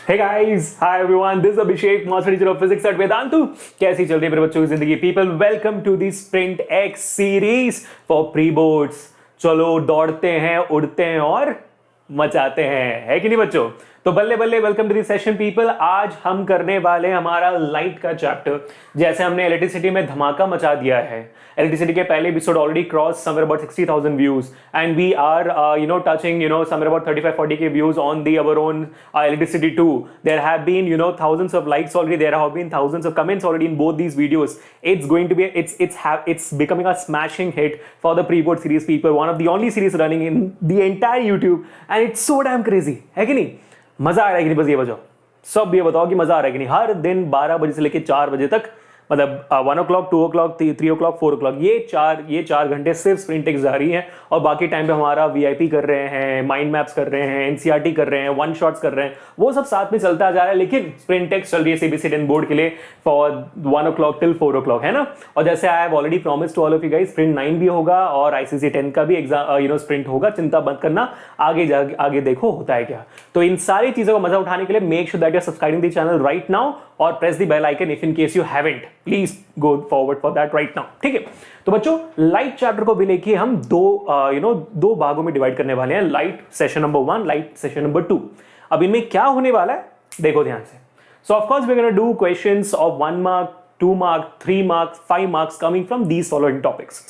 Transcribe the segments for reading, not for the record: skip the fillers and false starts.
Hey guys, hi everyone. This is Abhishek, Master Teacher of Physics at Vedantu. कैसी चल रही है मेरे बच्चों की जिंदगी? People, welcome to the Sprint X series for pre-boards. चलो दौड़ते हैं, उड़ते हैं और मचाते हैं, है कि नहीं बच्चों? तो बल्ले बल्ले welcome to the session people. आज हम करने वाले हमारा लाइट का चैप्टर। जैसे हमने इलेक्ट्रिसिटी में धमाका मचा दिया है, इलेक्ट्रिसिटी के पहले episode already cross somewhere about 60,000 views and we are touching somewhere about 35-40 के views on the our own electricity two. There have been thousands of likes already, there have been thousands of comments already in both these videos. It's going to be it's becoming a smashing hit for the pre-board series people, one of the only series running in the entire YouTube and it's so damn crazy, है कि नहीं? मजा आ रहा है कि नहीं? बस ये बताओ, सब ये बताओ कि मजा आ रहा है कि नहीं? हर दिन 12 बजे से लेकर 4 बजे तक, मतलब 1 o'clock, 2 o'clock, 3 o'clock, 4 o'clock, ये चार घंटे सिर्फ स्प्रिंट टेक्स जा रही है और बाकी टाइम पे हमारा वीआईपी कर रहे हैं, माइंड मैप्स कर रहे हैं, एनसीईआरटी कर रहे हैं, वन शॉट्स कर रहे हैं, वो सब साथ में चलता जा रहा है। लेकिन स्प्रिंट टेक्स चल रही है सीबीएसई 10 बोर्ड के लिए फॉर 1 o'clock till 4 o'clock, है ना? और जैसे I have already promised to all of you guys, sprint 9 भी होगा और आईसीसी 10 का भी एग्जाम स्प्रिंट होगा। चिंता मत करना, आगे देखो होता है क्या। तो इन सारी चीजों का मजा उठाने के लिए make sure that you are subscribing the channel right now और press the bell icon if in case you haven't, please go forward for that right now, ठीक है? तो बच्चों, लाइट चैप्टर को भी लेके हम दो भागों में डिवाइड करने वाले हैं, light session number 1, light session number 2। अब इनमें क्या होने वाला है देखो ध्यान से। So of course we are gonna do questions of 1 mark, 2 mark, 3 marks, 5 marks coming from these following topics.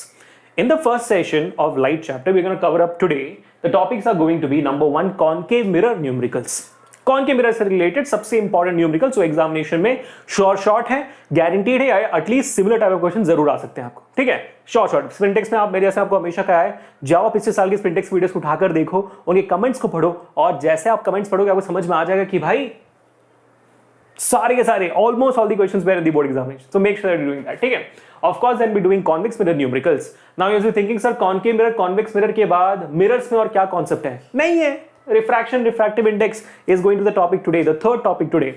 In the first session of light chapter, we're going to cover up today. The topics are going to be number 1, concave mirror numericals. Concave mirror से related सबसे important numerical जो examination में short है, guaranteed है, at least similar type of question जरूर आ सकते हैं आपको, ठीक है? शॉर्ट स्प्रिंटेक्स में आप मेरे जैसे आपको हमेशा कहा है, जाओ पिछले साल की स्प्रिंटेक्स वीडियोस उठाकर देखो, उनके कमेंट्स को पढ़ो और जैसे आप कमेंट्स पढ़ोगे आपको समझ में आ जाएगा कि भाई सारे के सारे almost all the questions were in the board examination. So make sure that you doing that, ठीक है? Of course then be doing convex mirror numericals. Now you are thinking sir concave mirror, convex mirror के बाद mirrors में और क्या concept है? नहीं है, refraction refractive index is going to the topic today, the third topic today.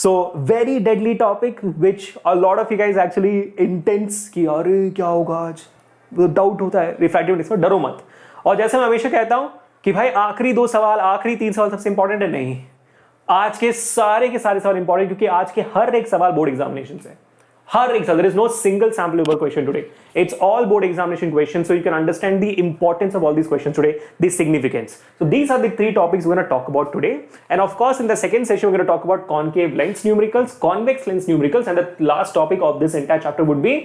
So very deadly topic which a lot of you guys actually intense कि अरे क्या होगा आज, डाउट होता है refractive index में। डरो मत। और जैसे मैं हमेशा कहता हूं कि भाई आखिरी 2 सवाल, आखिरी 3 सवाल सबसे इंपॉर्टेंट है, नहीं, आज के सारे सवाल इंपॉर्टेंट, क्योंकि आज के हर एक सवाल बोर्ड एग्जामिनेशन से, हर एक सवाल, there is no single sample question today. It's all board examination questions, so you can understand the importance of all these questions today, the significance. So these are the 3 topics we're going to talk about today. And of course, in the second session, we're going to talk about concave lens numericals, convex lens numericals, and the last topic of this entire chapter would be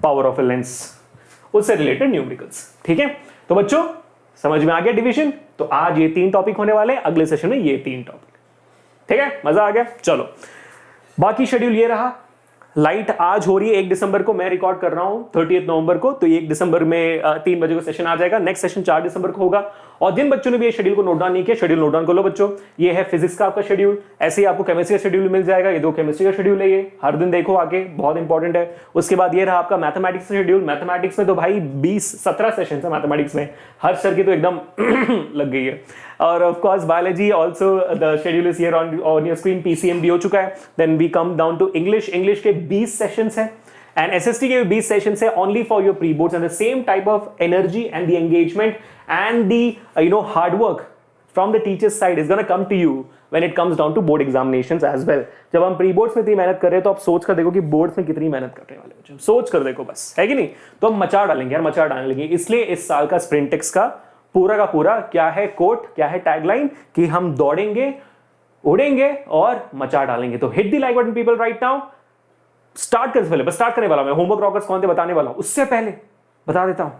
power of a lens, उससे related numericals. ठीक है? तो बच्चों समझ में आ गया division? तो आज ये 3 टॉपिक होने वाले, अगले सेशन में ये 3 टॉपिक, ठीक है? मजा आ गया? चलो, बाकी शेड्यूल ये रहा। लाइट आज हो रही है 1 दिसंबर को, मैं रिकॉर्ड कर रहा हूं 30 नवंबर को, तो 1 दिसंबर में 3 बजे को सेशन आ जाएगा। नेक्स्ट सेशन 4 दिसंबर को होगा। और जिन बच्चों ने भी ये शेड्यूल को नोट डाउन नहीं किया, शेड्यूल नोट डाउन कर लो बच्चों। ये है फिजिक्स का आपका शेड्यूल, ऐसे ही आपको केमिस्ट्री का शेड्यूल मिल जाएगा। ये 2 केमिस्ट्री का शेड्यूल है, ये हर दिन देखो आगे, बहुत इंपॉर्टेंट है। उसके बाद ये रहा आपका मैथमेटिक्स का शेड्यूल। मैथमेटिक्स में तो भाई 17 सेशन है मैथमेटिक्स में, हर सर की तो एकदम लग गई है। और of course biology also the schedule is here on your screen. PCM भी हो चुका है। Then we come down to English के 20 सेशंस हैं and SST के 20 सेशंस है only for your pre-boards, and the same type of energy and the engagement and the hard work from the teacher's side is going to come to you when it comes down to board examinations as well. जब हम pre-boards में इतनी मेहनत कर रहे हैं तो आप सोच कर देखो कि बोर्ड्स में कितनी मेहनत करने वाले बच्चे, सोच कर देखो बस, है कि नहीं? तो हम मचा डालेंगे यार, मचा डालेंगे। इसलिए इस साल का स्प्रिंटेक्स का पूरा क्या है कोट, क्या है टैगलाइन, कि हम दौड़ेंगे, उड़ेंगे और मचा डालेंगे। तो hit the like button people right now. Start करने से पहले, बस स्टार्ट करने वाला मैं, होमवर्क रॉकर्स कौन थे बताने वाला हूं, उससे पहले बता देता हूं।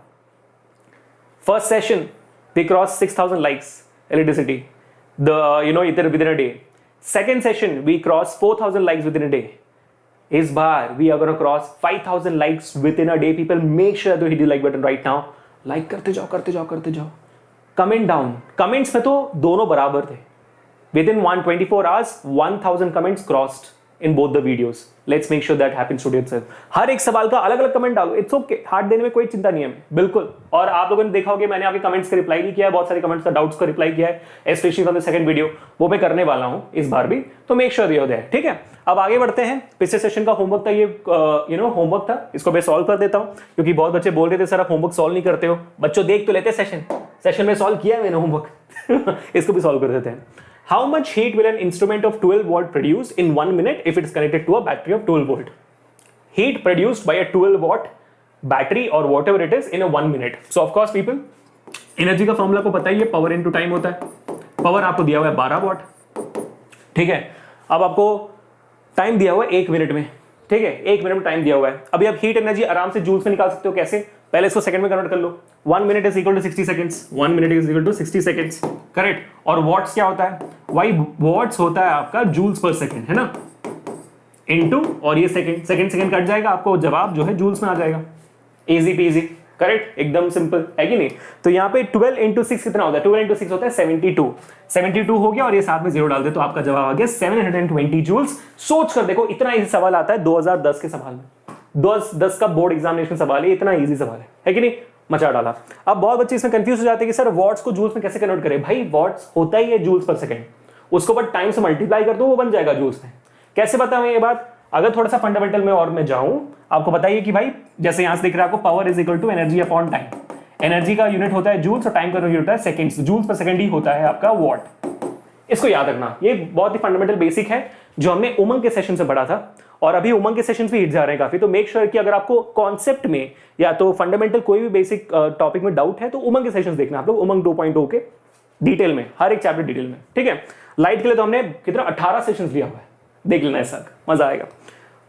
First session we cross 6000 likes electricity within a day. Second session we cross 4000 likes within a day. इस बार we are going to cross 5000 likes within a day. People, make sure to hit the like button right now. Like करते जाओ। Comment down, comments में तो दोनों बराबर थे। Within 124 hours 1000 comments crossed in both the videos. Let's make sure that happens today itself. हर एक सवाल का अलग अलग कमेंट डालो, इट्स ओके, हार्ड देने में कोई चिंता नहीं है, बिल्कुल। और आप लोगों ने देखा होगा मैंने आपके कमेंट्स का रिप्लाई भी किया है, बहुत सारे कमेंट्स का डाउट्स का रिप्लाई किया है, specially from the second video, वो मैं करने वाला हूं इस बार भी, तो make sure you are there, ठीक है? अब आगे बढ़ते हैं। पिछले सेशन का होमवर्क था, ये होमवर्क था, इसको मैं सॉल्व कर देता हूं, क्योंकि बहुत बच्चे बोल रहे थे सर आप होमवर्क सॉल्व नहीं करते हो। बच्चों देख तो लेते सेशन में सॉल्व किया है मैंने होमवर्क इसको भी सॉल्व कर देते हैं। How much heat will an instrument of 12 watt produce in 1 minute if it is connected to a battery of 12 volt? Heat produced by a 12 watt battery और whatever it is in a 1 minute. So of course people, energy का formula को पता ही है, power into time होता है. Power आपको दिया हुआ है 12 वॉट, ठीक है. अब आपको टाइम दिया हुआ है 1 मिनट में, ठीक है. 1 मिनट में टाइम दिया हुआ है. अभी आप हीट एनर्जी आराम से जूल्स में निकाल सकते हो. कैसे? पहले इसको सेकंड में कन्वर्ट कर लो. 1 minute is equal to 60 seconds. 1 minute is equal to 60 seconds, correct. और वॉट्स क्या होता है? वाई वॉट्स होता है आपका जूल्स पर सेकंड, है ना, इनटू, और ये सेकंड सेकंड कट जाएगा, आपको जवाब जो है जूल्स में आ जाएगा. इजी पीजी, करेक्ट, एकदम सिंपल है कि नहीं. तो यहाँ पे 12 इंटू 6 कितना होता है? 12 इंटू 6 होता है 72. 72 हो गया, और ये साथ में जीरो डाल दे तो आपका जवाब आ गया 720 जूल्स. सोच कर देखो, इतना इजी सवाल आता है 2010 के सवाल में. 2010 का बोर्ड एग्जामिनेशन सवाल है, इतना इजी सवाल है कि नहीं. मचा डाला. अब बहुत बच्चे इसमें कंफ्यूज हो जाते हैं कि सर वॉट्स को जूल्स में कैसे कन्वर्ट करें. भाई वॉट्स होता ही है जूल्स पर सेकंड, उसको बस टाइम से मल्टीप्लाई कर दो, वो बन जाएगा जूल्स में. कैसे बताऊं ये बात? अगर थोड़ा सा फंडामेंटल में और मैं जाऊं, आपको बताइए कि भाई जैसे यहां से दिख रहा है आपको, power is equal to energy upon time. Energy का यूनिट होता है जूल्स और टाइम का यूनिट होता है सेकंड्स. जूल्स पर सेकंड ही होता है आपका वॉट. इसको याद रखना, ये बहुत ही फंडामेंटल बेसिक है जो हमने उमंग के सेशन से पढ़ा था, और अभी उमंग के सेशंस भी हिट जा रहे हैं काफी. तो मेक श्योर कि अगर आपको कॉन्सेप्ट में या तो फंडामेंटल कोई भी बेसिक टॉपिक में डाउट है तो उमंग के सेशंस देखना आप लोग. उमंग 2.0 के डिटेल में, हर एक चैप्टर डिटेल में, ठीक है. लाइट के लिए तो हमने कितना 18 सेशंस लिया हुआ है, देख लेना ऐसा, मजा आएगा.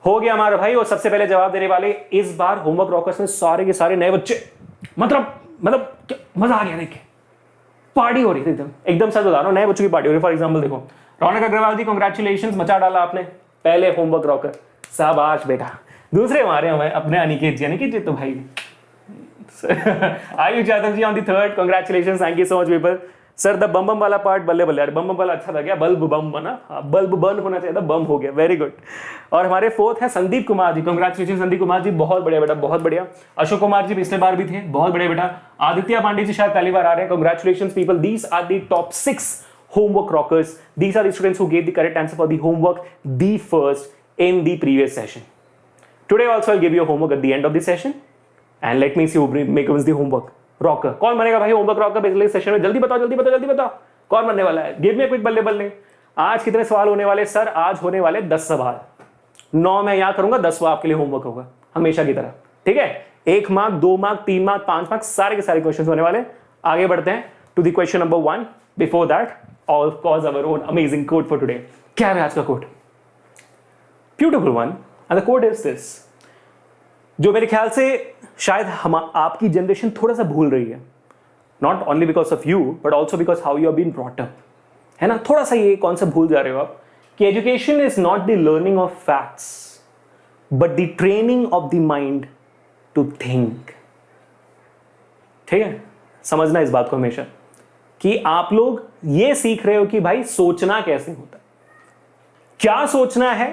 हो गया हमारा भाई. और सबसे पहले जवाब देने वाले इस बार होमवर्क रॉकर्स में सारे के सारे नए बच्चे. मतलब मजा आ गया, देखिए पार्टी हो रही थी एकदम एकदम. सच बता रहा हूं, नए बच्चों की पार्टी हो रही. फॉर एग्जांपल देखो, रौनक अग्रवाल जी, कांग्रेचुलेशंस, मचा डाला आपने. पहले होमवर्क रॉकर, शाबाश बेटा. दूसरे हमारे अपने अनिकेत जी तो भाई Ayush Yadav ji on the third, congratulations, thank you so much people. Sir the बम बम वाला पार्ट बल्ले बल्ले, यार बम बम वाला अच्छा था क्या? बल्ब बम बना, बल्ब बर्न होना चाहिए था, बम हो गया, वेरी गुड. और हमारे फोर्थ है संदीप कुमार जी, कांग्रेचुलेशन संदीप कुमार जी, बहुत बढ़िया बेटा, बहुत बढ़िया. अशोक कुमार जी पिछले बार भी थे, बहुत बढ़िया बेटा. आदित्य पांडे जी शायद पहली बार आ रहे हैं, congratulation people. These are the top 6 homework rockers. These are the students who gave the correct answer for the homework the first in the previous session. Today also I'll give you a homework at the end of the session, and let me see who wins the homework rocker. कौन बनेगा भाई homework rocker पिछले session में? जल्दी बताओ, जल्दी बताओ, जल्दी बताओ, कौन बनने वाला है? गिव मी क्विक बल्ले बल्ले. आज कितने सवाल होने वाले सर? आज होने वाले 10 सवाल. 9 मैं यहाँ करूंगा, 10 आपके लिए होमवर्क होगा हमेशा की तरह, ठीक है. 1 मार्क, 2 मार्क, 3 मार्क, 5 मार्क, सारे के सारे क्वेश्चन होने वाले. आगे बढ़ते हैं to the question number 1. Before that, of course, our own amazing quote for today. क्या है आज का quote? Beautiful one. And the quote is this, जो मेरे ख्याल से शायद हम आपकी जनरेशन थोड़ा सा भूल रही है. Not only because of you, but also because how you have been brought up. है ना, थोड़ा सा ये कॉन्सेप्ट भूल जा रहे हो आप कि education is not the learning of facts, but the training of the mind to think. ठीक है, समझना इस बात को हमेशा कि आप लोग ये सीख रहे हो कि भाई सोचना कैसे होता है. क्या सोचना है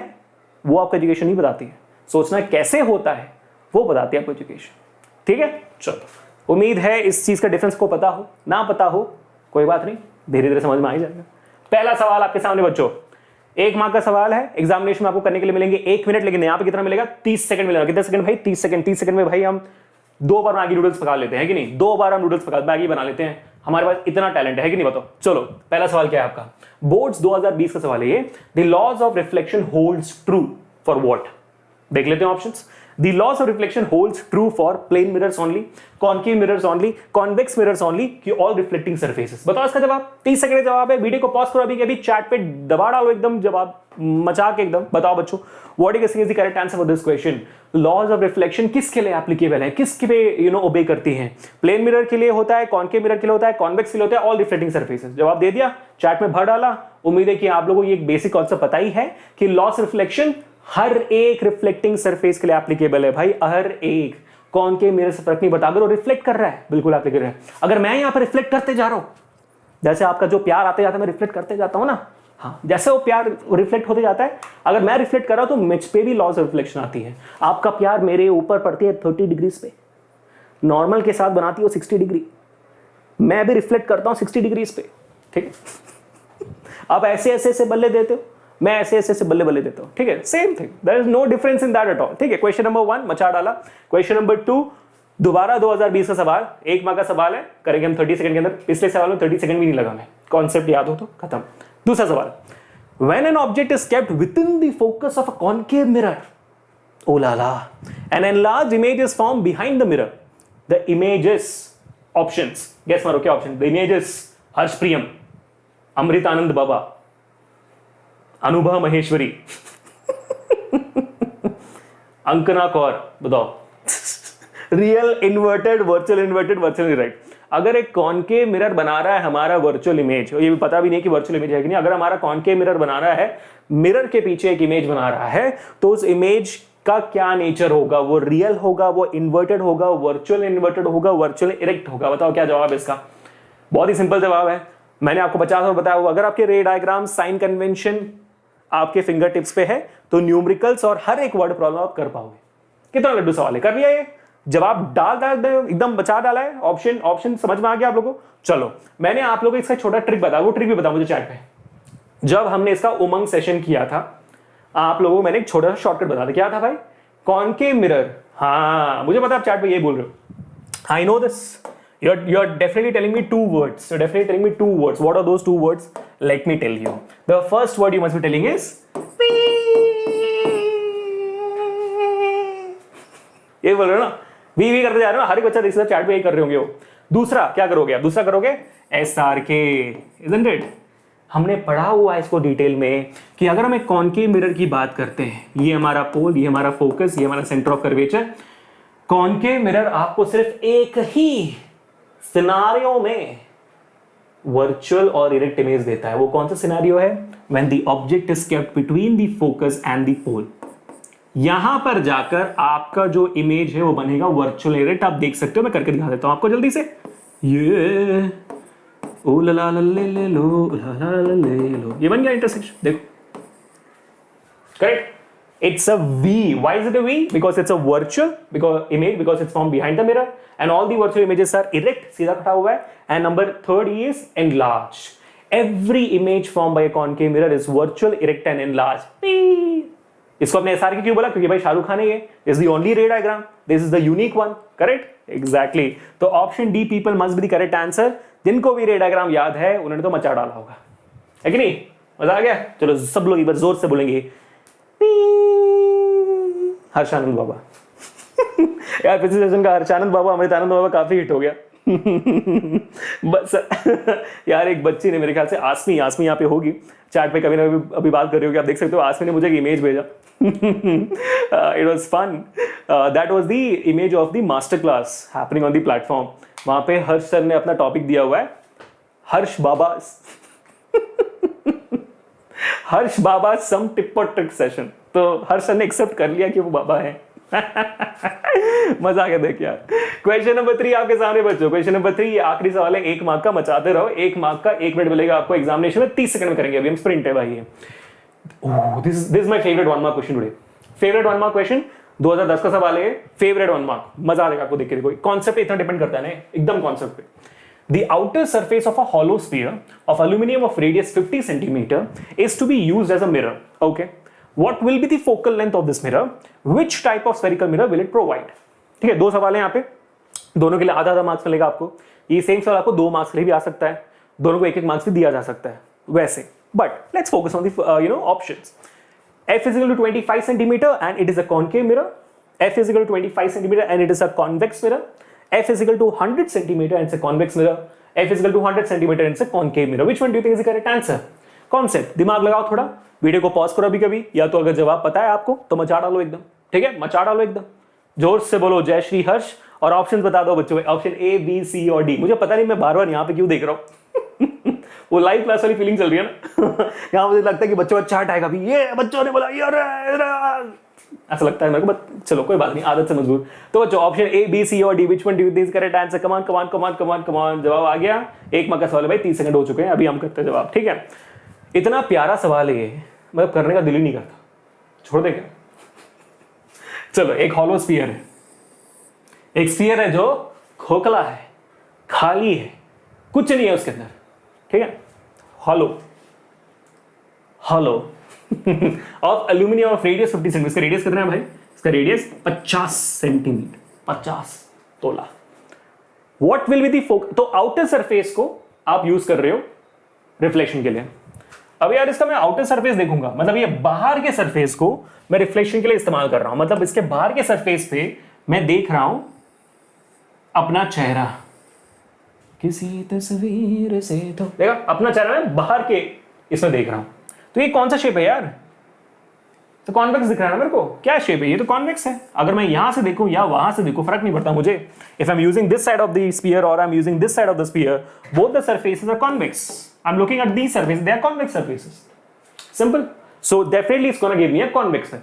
वो आपको एजुकेशन नहीं बताती है, सोचना कैसे होता है वो बताती है आपको एजुकेशन. ठीक है, चलो, उम्मीद है इस चीज का डिफरेंस को पता हो, ना पता हो कोई बात नहीं, धीरे धीरे समझ में आ ही जाएगा. पहला सवाल आपके सामने बच्चों, 1 मार्क का सवाल है. एग्जामिनेशन में आपको करने के लिए मिलेंगे 1 मिनट, लेकिन यहां पे कितना मिलेगा? 30 सेकंड मिलेगा. कितने सेकंड भाई? 30 सेकंड. 30 सेकंड में भाई हम 2 बार मैगी नूडल्स पका लेते हैं कि नहीं? 2 बार हम नूडल्स मैगी बना लेते हैं. हमारे पास इतना टैलेंट है कि नहीं? बताओ. चलो, पहला सवाल क्या है आपका? बोर्ड्स 2020 का सवाल है ये. The laws of reflection holds true for what? देख लेते हैं options. The laws of reflection holds true for plane mirrors only, concave mirrors only, convex mirrors only, कि ऑल रिफ्लेक्टिंग सरफेसेस. बताओ इसका जवाब. 30 सेकंड का जवाब है. वीडियो को पॉज करो अभी के अभी, चैट पे दबा डालो एकदम जवाब मचा के एकदम. बताओ बच्चों, what is the correct answer for this question? Laws of reflection किसके लिए एप्लीकेबल है, किसके पे ओबे करती है? प्लेन मिरर के लिए होता है, कॉन्केव मिरर के लिए होता है, कॉन्वेक्स के लिए होता है, ऑल रिफ्लेक्टिंग सरफेसेस. जवाब दे दिया, चैट में भर डाला. उम्मीद है कि आप लोगों को ये बेसिक कॉन्सेप्ट पता ही है कि लॉस रिफ्लेक्शन हर एक रिफ्लेक्टिंग सरफेस के लिए एप्लीकेबल है भाई, हर एक. कॉन्केव मिरर से फर्क नहीं पड़ता, अगर वो रिफ्लेक्ट कर रहा है बिल्कुल एप्लीकेबल है. अगर मैं यहां पर रिफ्लेक्ट करते जा रहा हूं, जैसे आपका जो प्यार आते जाता है मैं रिफ्लेक्ट करते जाता हूं ना, हाँ, जैसे वो प्यार रिफ्लेक्ट होते जाता है, अगर मैं रिफ्लेक्ट कर रहा हूं तो मुझ पे भी लॉस रिफ्लेक्शन आती है. आपका प्यार मेरे ऊपर पड़ती है 30 डिग्रीज पे, नॉर्मल के साथ बनाती है 60 डिग्री, मैं भी रिफ्लेक्ट करता हूं 60 डिग्रीज पे. ठीक है, आप ऐसे ऐसे बल्ले देते हो, मैं ऐसे ऐसे बल्ले बल्ले देता हूं. ठीक है, same thing, there is no difference in that at all. ठीक है, क्वेश्चन नंबर 1 मचा डाला. क्वेश्चन नंबर 2 दोबारा 2020 का सवाल, 1 मार्क का सवाल है, करेंगे हम 30 सेकंड के अंदर. पिछले सवाल में 30 सेकंड भी नहीं लगा मैं, कॉन्सेप्ट याद हो तो खत्म। दूसरा सवाल, when an object is kept within the focus of a concave mirror, ओ लाला, an enlarged image is form behind the mirror, the images, options guess मारो क्या option, the images Harshpriyam, Amritanand Baba, Anubha Maheshwari, Ankana Kaur, बताओ। Real inverted, virtual inverted, virtual right. अगर एक concave mirror बना रहा है हमारा वर्चुअल इमेज, ये भी पता भी नहीं कि वर्चुअल इमेज है कि नहीं, अगर हमारा कॉनकेव मिरर बना रहा है, मिरर के पीछे एक इमेज बना रहा है, तो उस इमेज का क्या नेचर होगा, वो रियल होगा, वो इन्वर्टेड होगा, वर्चुअल इन्वर्टेड होगा, वर्चुअल इरेक्ट होगा? बताओ क्या जवाब है इसका। बहुत ही सिंपल जवाब है, मैंने आपको 50 बार बताया हुआ। अगर आपके रे डायग्राम, साइन कन्वेंशन आपके फिंगर टिप्स पे है तो न्यूमेरिकल्स और हर एक वर्ड प्रॉब्लम आप कर पाओगे। कितना लड्डू सवाल है, कर लिया ये, जवाब डाल एकदम बचा डाला है, ऑप्शन समझ में आ गया आप लोगों को। चलो मैंने आप लोगों को इसका छोटा ट्रिक बताया, वो ट्रिक भी बताओ मुझे चैट पे। जब हमने इसका उमंग सेशन किया था, आप लोगों को मैंने एक छोटा सा शॉर्टकट बता दिया, क्या था भाई, कॉनकेव मिरर। हाँ मुझे पता आप चैट पे ये बोल रहे हो, I know this, you're definitely telling me two words, you're definitely telling me two words. What are those two words? Let me tell you. The first word you must be telling is ये बोल रहे हो ना, we करते जा रहे हो, हर एक बच्चा देख सकता है चैट पे यही कर रहे होंगे वो। दूसरा क्या करोगे आप, दूसरा करोगे SRK, isn't it? हमने पढ़ा हुआ है इसको डिटेल में कि अगर हम एक कॉनकेव मिरर की बात करते हैं, ये हमारा पोल, ये हमारा फोकस, ये हमारा centre of curvature. Concave mirror आपको सिर्फ एक ही सिनारियो में वर्चुअल और इरेक्ट इमेज देता है। वो कौन सा सिनारियो है, when the object is kept between the focus and the pole. यहां पर जाकर आपका जो इमेज है वो बनेगा वर्चुअल इरेक्ट। आप देख सकते हो, मैं करके दिखा देता हूं आपको जल्दी से। ये ओ ला ला ले लो, ला ला ले लो, ये बन गया इंटरसेक्शन, देखो correct. It's a V. Why is it a V? Because it's a virtual because it's formed behind the mirror and all the virtual images are erect, सीधा खड़ा हुआ है। And number third is enlarged. Every image formed by a concave mirror is virtual, erect and enlarged. इसको अपने SRK क्यों बोला, क्योंकि भाई शाहरुख खान है ये। This is the only ray diagram. This is the unique one. Correct? Exactly. तो option D people must be the correct answer. जिनको भी ray diagram याद है उन्होंने तो मचा डाला होगा, है कि नहीं? मजा आ गया? चलो सब लोग एक बार जोर से बोलेंगे हर्षानंद बाबा। यार पिछले सेशन का हर्षानंद बाबा, अमृतानंद बाबा काफी हिट हो गया। बस यार एक बच्ची ने, मेरे ख्याल से आसमी यहाँ पे होगी चैट पे, कभी ना कभी अभी बात कर रही होगी, आप देख सकते हो। आसमी ने मुझे एक इमेज भेजा, it was fun. That was the image of the master class happening on the platform. वहां पे हर्ष सर ने अपना टॉपिक दिया हुआ है, हर्ष बाबा हर्ष बाबा सम टिप और ट्रिक सेशन। तो हर्ष सर ने एक्सेप्ट कर लिया कि वो बाबा है। मजा आ गया देख यार। क्वेश्चन नंबर 3 आपके सामने बच्चों, क्वेश्चन नंबर 3 ये आखिरी सवाल है, 1 मार्क का, मचाते रहो। 1 मार्क का 1 मिनट मिलेगा आपको एग्जामिनेशन में, 30 सेकंड में करेंगे, अभी हम स्प्रिंट है भाई ये। This is my favourite 1 mark question today, favourite 1 mark question. 2010 का सवाल है, फेवरेट 1 मार्क, मजा आ जाएगा आपको देख के। देखो कॉन्सेप्ट इतना डिपेंड करता है ना एकदम कॉन्सेप्ट पे। The outer surface of a hollow sphere of aluminum of radius 50 centimeter is to be used as a mirror. Okay. What will be the focal length of this mirror? Which type of spherical mirror will it provide? ठीक है, 2 सवाल हैं यहाँ पे, दोनों के लिए आधा मार्क्स मिलेगा आपको। ये सेम सवाल आपको 2 मार्क्स के लिए भी आ सकता है, दोनों को 1-1 मार्क्स भी दिया जा सकता है वैसे। But let's focus on the options. F is equal to 25 centimeter and it is a concave mirror. F is equal to 25 centimeter and it is a convex mirror. F is equal to 100 centimeter and it's a convex mirror. F is equal to 100 centimeter and it's a concave mirror. Which one do you think is the correct answer? Concept, दिमाग लगाओ थोड़ा, video को pause करो अभी कभी, या तो अगर जवाब पता है आपको तो मचा डालो एकदम, ठीक है, मचा डालो एकदम, जोर से बोलो जय श्री हर्ष, और ऑप्शंस बता दो बच्चों, ऑप्शन A, B, C और D। मुझे पता नहीं मैं बार-बार यहाँ पे क्यों देख रहा हूँ। वो लाइव क्लास वाली फीलिंग चल रही है ना। यहाँ मुझे लगता है कि बच्चों का चार्ट आएगा, ये बच्चों ने बोला यार, ऐसा लगता है मेरे को, बट चलो कोई बात नहीं, आदत से मजबूर। तो बच्चों ऑप्शन A, B, C और D, which one do you think is correct answer? कमान कमान कमान कमान कमान, जवाब आ गया। 1 मार्क का सवाल है भाई, 30 सेकंड हो चुके हैं, अभी हम करते हैं जवाब, ठीक है। इतना प्यारा सवाल है ये, मतलब करने का दिल ही नहीं करता, छोड़ दे क्या। चलो, एक हॉलो स्फीयर है, एक स्फीयर है जो खोखला है, खाली है, कुछ नहीं है उसके अंदर, ठीक है, hollow hollow of aluminium of radius 50 centimetre. इसका रेडियस कितना है भाई? इसका रेडियस 50 सेंटीमीटर, 50 तोला। What will be the focus? तो आउटर सरफेस को आप यूज कर रहे हो रिफ्लेक्शन के लिए। अब यार इसका मैं आउटर सरफेस देखूंगा, मतलब ये बाहर के सरफेस को मैं रिफ्लेक्शन के लिए इस्तेमाल कर रहा हूं, मतलब इसके बाहर के सरफेस पे मैं देख रहा हूं अपना चेहरा किसी तस्वीर से, तो देखा अपना चेहरा मैं बाहर के इसमें देख रहा हूं। तो ये कौन सा शेप है यार? तो कॉन्वेक्स दिख रहा है ना मेरे को, क्या शेप है ये? तो कॉन्वेक्स है। अगर मैं यहां से देखूं या वहां से देखूं फर्क नहीं पड़ता मुझे। If I am using this side of the sphere और I am using this side of the sphere, both the surfaces are convex. I am looking at these surfaces, they are convex surfaces. Simple. So definitely it's gonna give me a convex thing.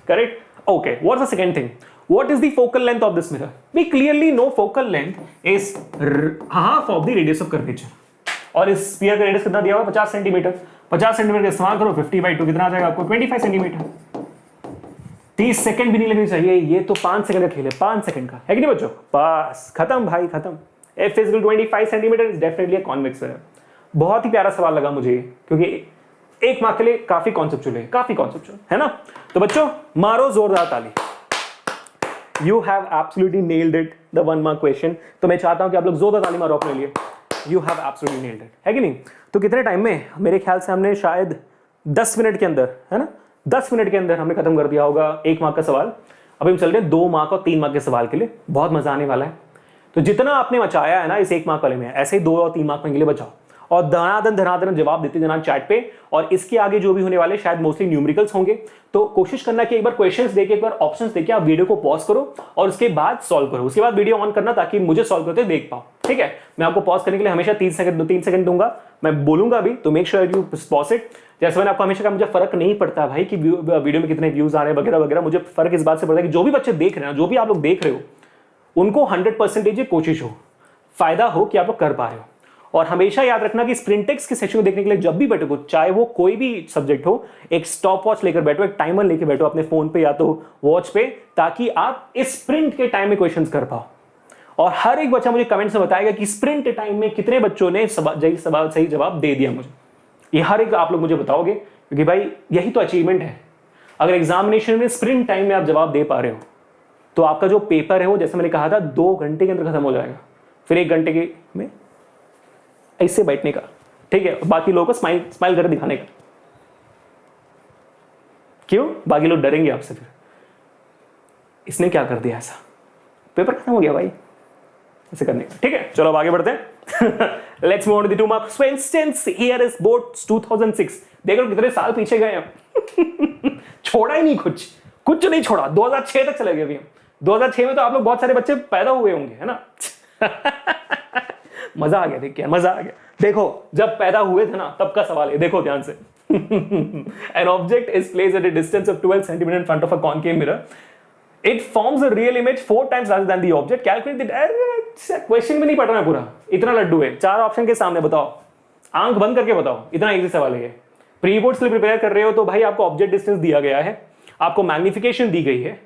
Correct? Okay. What's the second thing? What is the focal length of this mirror? We clearly know focal length is half of the radius of curvature. और इस sphere का radius कितना दिया हुआ है? 50 centimetre. 50 centimetre का इस्तेमाल करो, 50/2 कितना आ जाएगा आपको? 25 सेंटीमीटर। 30 सेकंड भी नहीं लगनी चाहिए, ये तो 5 सेकंड का खेल है, 5 सेकंड का है कि नहीं बच्चों? बस खत्म भाई खत्म। F is 25 centimetre is definitely a convex mirror। बहुत ही प्यारा सवाल लगा मुझे, क्योंकि एक मार्क के लिए काफी कॉन्सेप्चुअल है ना? तो बच्चों मारो जोरदार ताली। You have absolutely nailed it, the 1 mark question. तो मैं चाहता हूं कि आप लोग जोरदार ताली मारो अपने लिए। You have absolutely nailed it, है कि नहीं? तो कितने टाइम में? मेरे ख्याल से हमने शायद 10 मिनट के अंदर, है ना, 10 मिनट के अंदर हमने खत्म कर दिया होगा 1 मार्क का सवाल। अभी हम चल रहे हैं 2 मार्क और 3 मार्क के सवाल के लिए। बहुत मजा आने वाला है। तो जितना आपने मचाया है ना इस 1 मार्क वाले में, ऐसे ही 2 और 3 मार्क के लिए बचाओ और धनाधन जवाब देते जाना चैट पे। और इसके आगे जो भी होने वाले शायद मोस्टली न्यूमेरिकल्स होंगे, तो कोशिश करना कि एक बार क्वेश्चंस देके, एक बार ऑप्शंस देके आप वीडियो को पॉज करो और उसके बाद सॉल्व करो। उसके बाद वीडियो ऑन करना ताकि मुझे सॉल्व करते देख पाओ, ठीक है? मैं आपको पॉज करने के लिए हमेशा 3 सेकंड दूंगा। मैं बोलूंगा भी, तो make sure you pause it. जैसे मैंने आपको हमेशा कहा, मुझे फर्क नहीं पड़ता भाई कि वीडियो में कितने व्यूज आ रहे हैं वगैरह वगैरह। मुझे फर्क इस बात से पड़ता है कि जो भी बच्चे देख रहे हैं, जो भी आप लोग देख रहे हो, उनको 100% कोशिश हो, फायदा हो कि आप लोग कर पा रहे हो। और हमेशा याद रखना कि स्प्रिंटेक्स के सेशन को देखने के लिए जब भी बैठो, चाहे वो कोई भी सब्जेक्ट हो, एक स्टॉप वॉच लेकर बैठो, एक टाइमर लेकर बैठो अपने फोन पे या तो वॉच पे, ताकि आप इस स्प्रिंट के टाइम में क्वेश्चंस कर पाओ। और हर एक बच्चा मुझे कमेंट्स में बताएगा कि स्प्रिंट टाइम में कितने बच्चों ने सही जवाब दे दिया मुझे। ये हर एक आप लोग मुझे बताओगे, क्योंकि भाई यही तो अचीवमेंट है। अगर एग्जामिनेशन में स्प्रिंट टाइम में आप जवाब दे पा रहे हो, तो आपका जो पेपर है वो, जैसे मैंने कहा था, 2 घंटे के अंदर खत्म हो जाएगा। फिर 1 घंटे के में ऐसे बैठने का, ठीक है? बाकी लोगों को स्माइल करके दिखाने का। क्यों? बाकी लोग डरेंगे आपसे। फिर इसने क्या कर दिया ऐसा, पेपर खत्म हो गया भाई, ऐसे करने का, ठीक है? चलो अब आगे बढ़ते हैं। Let's move on to the 2 marks questions. Here is boards 2006। देखो कितने साल पीछे गए हम। छोड़ा ही नहीं, कुछ नहीं छोड़ा। 2006 तक चले गए अभी हम। 2006 में तो आप लोग बहुत सारे बच्चे पैदा हुए होंगे, है ना? मजा आ गया, देख के मजा आ गया। देखो जब पैदा हुए थे ना, तब का सवाल है, देखो ध्यान से। An object is placed at a distance of 12 centimeter in front of a concave mirror. It forms a real image 4 times larger than the object. Calculate the question भी नहीं पढ़ रहा है पूरा, इतना लड्डू है। 4 ऑप्शन के सामने बताओ, आंख बंद करके बताओ, इतना इजी सवाल है ये। प्री बोर्ड्स के लिए प्रिपेयर कर रहे हो तो भाई आपको ऑब्जेक्ट डिस्टेंस दिया गया है, आपको मैग्निफिकेशन दी गई है,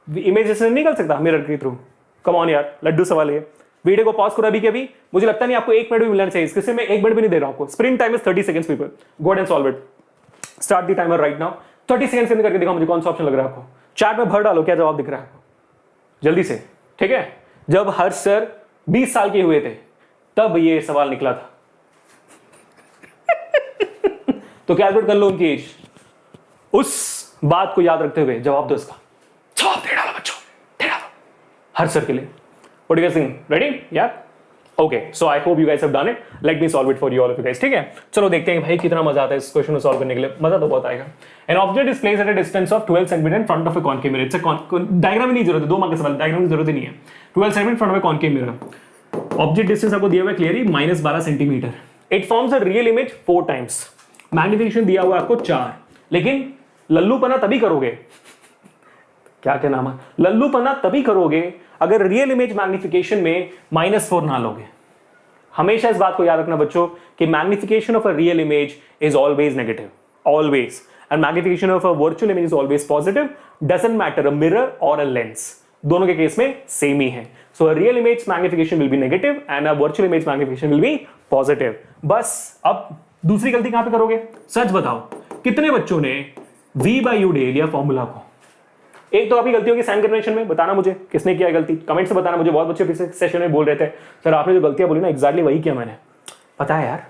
इमेज डिस्टेंस निकल सकता मिरर के थ्रू। कम ऑन यार, लड्डू सवाल है। वीडियो को पॉज करो अभी के अभी। मुझे लगता नहीं आपको 1 मिनट भी मिलना चाहिए, इसके मैं 1 मिनट भी नहीं दे रहा हूं आपको। Sprint time is 30 seconds people, go and solve it. Start the timer right now. 30 seconds के अंदर करके दिखाओ मुझे कौन सा ऑप्शन लग रहा है आपको। चैट में भर डालो क्या जवाब दिख रहा है आपको, जल्दी से, ठीक है? जब हर्ष सर 20 साल के हुए थे तब ये सवाल निकला था। तो कैलकुलेट कर लो उनकी एज, उस बात को याद रखते हुए जवाब दो इसका। जवाब दे डालो बच्चों, दे डालो हर्ष सर के लिए। What do you guys think? Ready? Yeah? Okay. So I hope you guys have done it. Let me solve it for you all of you guys. ठीक है? चलो देखते हैं भाई कितना मजा आता है इस क्वेश्चन को सॉल्व करने के लिए। मजा तो बहुत आएगा। An object is placed at a distance of 12 centimeter in front of a concave mirror. It's a diagram नहीं जरूरत है, 2 मार्क का सवाल, डायग्राम की जरूरत ही नहीं है। 12 centimeter in front of a concave mirror. Object distance आपको दिया हुआ है clearly -12 centimetre. It forms a real image 4 times. Magnification दिया हुआ है आपको 4, लेकिन लल्लूपना तभी करोगे, क्या नाम है, लल्लूपना तभी करोगे अगर रियल इमेज मैग्निफिकेशन में -4 ना लोगे। हमेशा इस बात को याद रखना बच्चों कि magnification of a real image is always negative, always, and magnification of a virtual image is always positive. Doesn't matter a mirror और अ लेंस, दोनों के केस में सेम ही है। So a real image magnification will be negative and a virtual image magnification will be positive. बस अब दूसरी गलती कहां पे करोगे, सच बताओ कितने बच्चों ने V/U ले लिया फॉर्मूला को? एक तो आपकी गलती होगी साइन कन्वेंशन में, बताना मुझे किसने किया गलती, कमेंट से बताना मुझे। बहुत बच्चे पिछले सेशन में बोल रहे थे सर आपने जो गलतियां बोली ना एग्जैक्टली वही किया मैंने। पता है यार,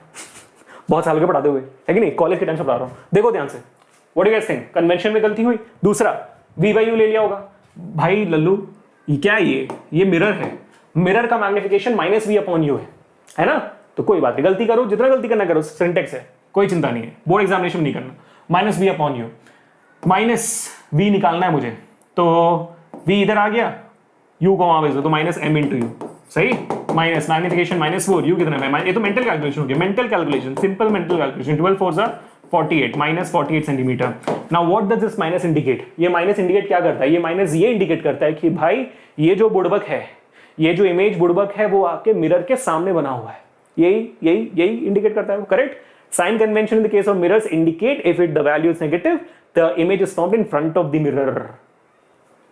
बहुत साल के पढ़ाते हुए, है कि नहीं, कॉलेज के टाइम से पढ़ा रहा हूं। देखो ध्यान से, what do you guys think, convention में गलती हुई। दूसरा, v बाई यू ले लिया होगा। भाई लल्लू ये क्या है, ये मिरर है, मिरर का magnification minus V upon U है ना, तो कोई बात नहीं, गलती करो, जितना गलती करना करो, सिंटेक्स है, कोई चिंता नहीं है, बोर्ड एग्जामिनेशन में नहीं करना। Minus V upon you, minus V निकालना है मुझे, तो v इधर आ गया, u को वहां भेज दो, तो माइनस एम इंटू यू, सही, माइनस मैग्निफिकेशन माइनस 4, यू कितना है, ये तो मेंटल कैलकुलेशन हो गया, mental calculation, simple mental calculation, 12 4 जा 48, minus 48 centimetre. Now what does this minus indicate, ये माइनस इंडिकेट क्या करता है, ये माइनस ये इंडिकेट करता है कि भाई ये जो बुड़बक है, ये जो इमेज बुड़बक है, वो आपके मिरर के सामने बना हुआ है, यही इंडिकेट करता है, correct. Sign convention in the case of mirrors indicate if it the value is negative the image is found in front of the mirror,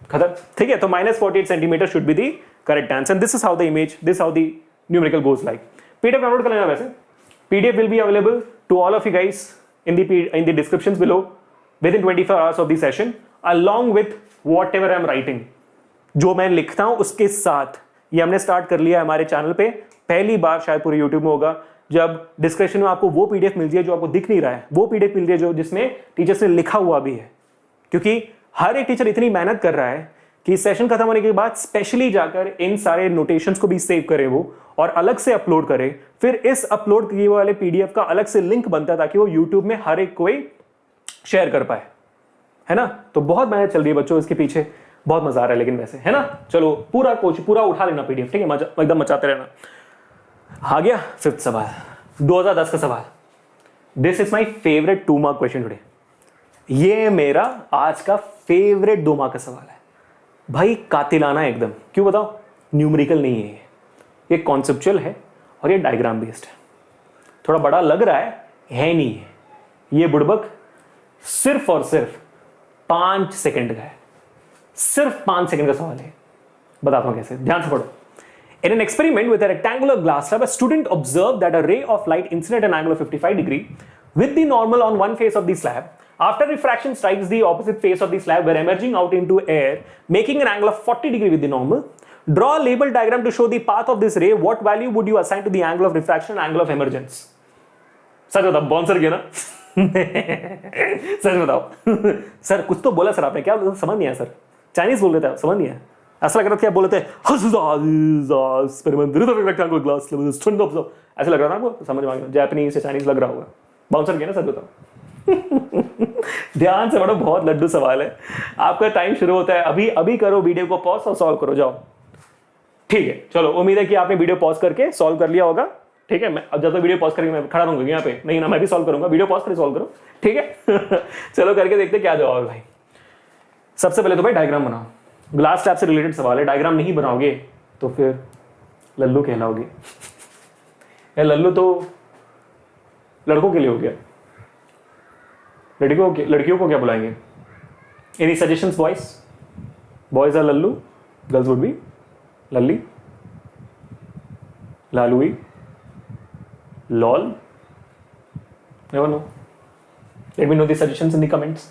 खत्म, ठीक है। तो minus 48 centimetre should be the correct answer. This is how the image, this how the numerical goes like. PDF download कर लेना, वैसे PDF will be available to all of you guys in the descriptions below within 24 hours of the session along with whatever I'm writing, जो मैं लिखता हूं उसके साथ। ये हमने स्टार्ट कर लिया है हमारे चैनल पे, पहली बार शायद पूरे यूट्यूब में होगा, जब डिस्क्रिप्शन में आपको वो पीडीएफ मिल जाए जो आपको दिख नहीं रहा है, वो पीडीएफ मिल जाए जो जिसमें टीचर्स ने लिखा हुआ भी है, क्योंकि हर एक टीचर इतनी मेहनत कर रहा है कि सेशन खत्म होने के बाद स्पेशली जाकर इन सारे नोटेशंस को भी सेव करे वो और अलग से अपलोड करे, फिर इस अपलोड किए वाले पीडीएफ का अलग से लिंक बनता है ताकि वो यूट्यूब में हर एक कोई शेयर कर पाए, है ना। तो बहुत मेहनत चल रही है बच्चों इसके पीछे, बहुत मजा आ रहा है लेकिन वैसे, है ना। चलो पूरा कोच पूरा उठा लेना पीडीएफ, ठीक है, एकदम मचाते रहना। आ गया फिफ्थ सवाल, 2010 का सवाल। This is my favourite 2 mark question today. ये मेरा आज का फेवरेट 2 मार्क का सवाल है भाई, कातिलाना एकदम। क्यों बताओ, न्यूमेरिकल नहीं है ये कॉन्सेप्चुअल है और ये डायग्राम बेस्ड है। थोड़ा बड़ा लग रहा है नहीं है। ये बुड़बक सिर्फ और सिर्फ 5 सेकंड का है, सिर्फ 5 सेकंड का सवाल है, बताता हूं कैसे, ध्यान से पढ़ो। In an experiment with a rectangular glass slab, a student observed that a ray of light incident at an angle of 55 degree with the normal on one face of the slab. After refraction strikes the opposite face of the slab, were emerging out into air, making an angle of 40 degree with the normal. Draw a label diagram to show the path of this ray. What value would you assign to the angle of refraction and angle of emergence? सच बताओ, bouncer किया ना? सच बताओ sir, कुछ तो बोला sir आपने, क्या समझ नहीं आया सर, चाइनीज बोल रहे थे, समझ नहीं आया, ऐसा लग रहा था क्या बोल रहे थे, ऐसा लग रहा था आपको, समझ में आ गया, जापानीज से चाइनीज लग रहा होगा, बाउंसर किया ना, सच बताओ। ध्यान से पढ़ो, बहुत लड्डू सवाल है, आपका टाइम शुरू होता है अभी। अभी करो वीडियो को पॉज और सॉल्व करो, जाओ, ठीक है। चलो, उम्मीद है कि आपने वीडियो पॉज करके सॉल्व कर लिया होगा, ठीक है। मैं अब जब तक वीडियो पॉज करके मैं खड़ा रहूंगा यहाँ पे, नहीं ना, मैं भी सॉल्व करूंगा, वीडियो पॉज करके सॉल्व करो, ठीक है। चलो करके देखते क्या जवाब है भाई। सबसे पहले तो भाई डायग्राम बनाओ, ग्लास स्लैब से रिलेटेड सवाल है, डायग्राम नहीं बनाओगे तो फिर लल्लू कहलाओगे। लल्लू तो लड़कों के लिए हो गया, लड़कियों को क्या बुलाएंगे? Any suggestions boys? Boys are लल्लू, गर्ल्स वुड बी लल्ली, लालुई, lol, never know. Let me know the suggestions in the comments.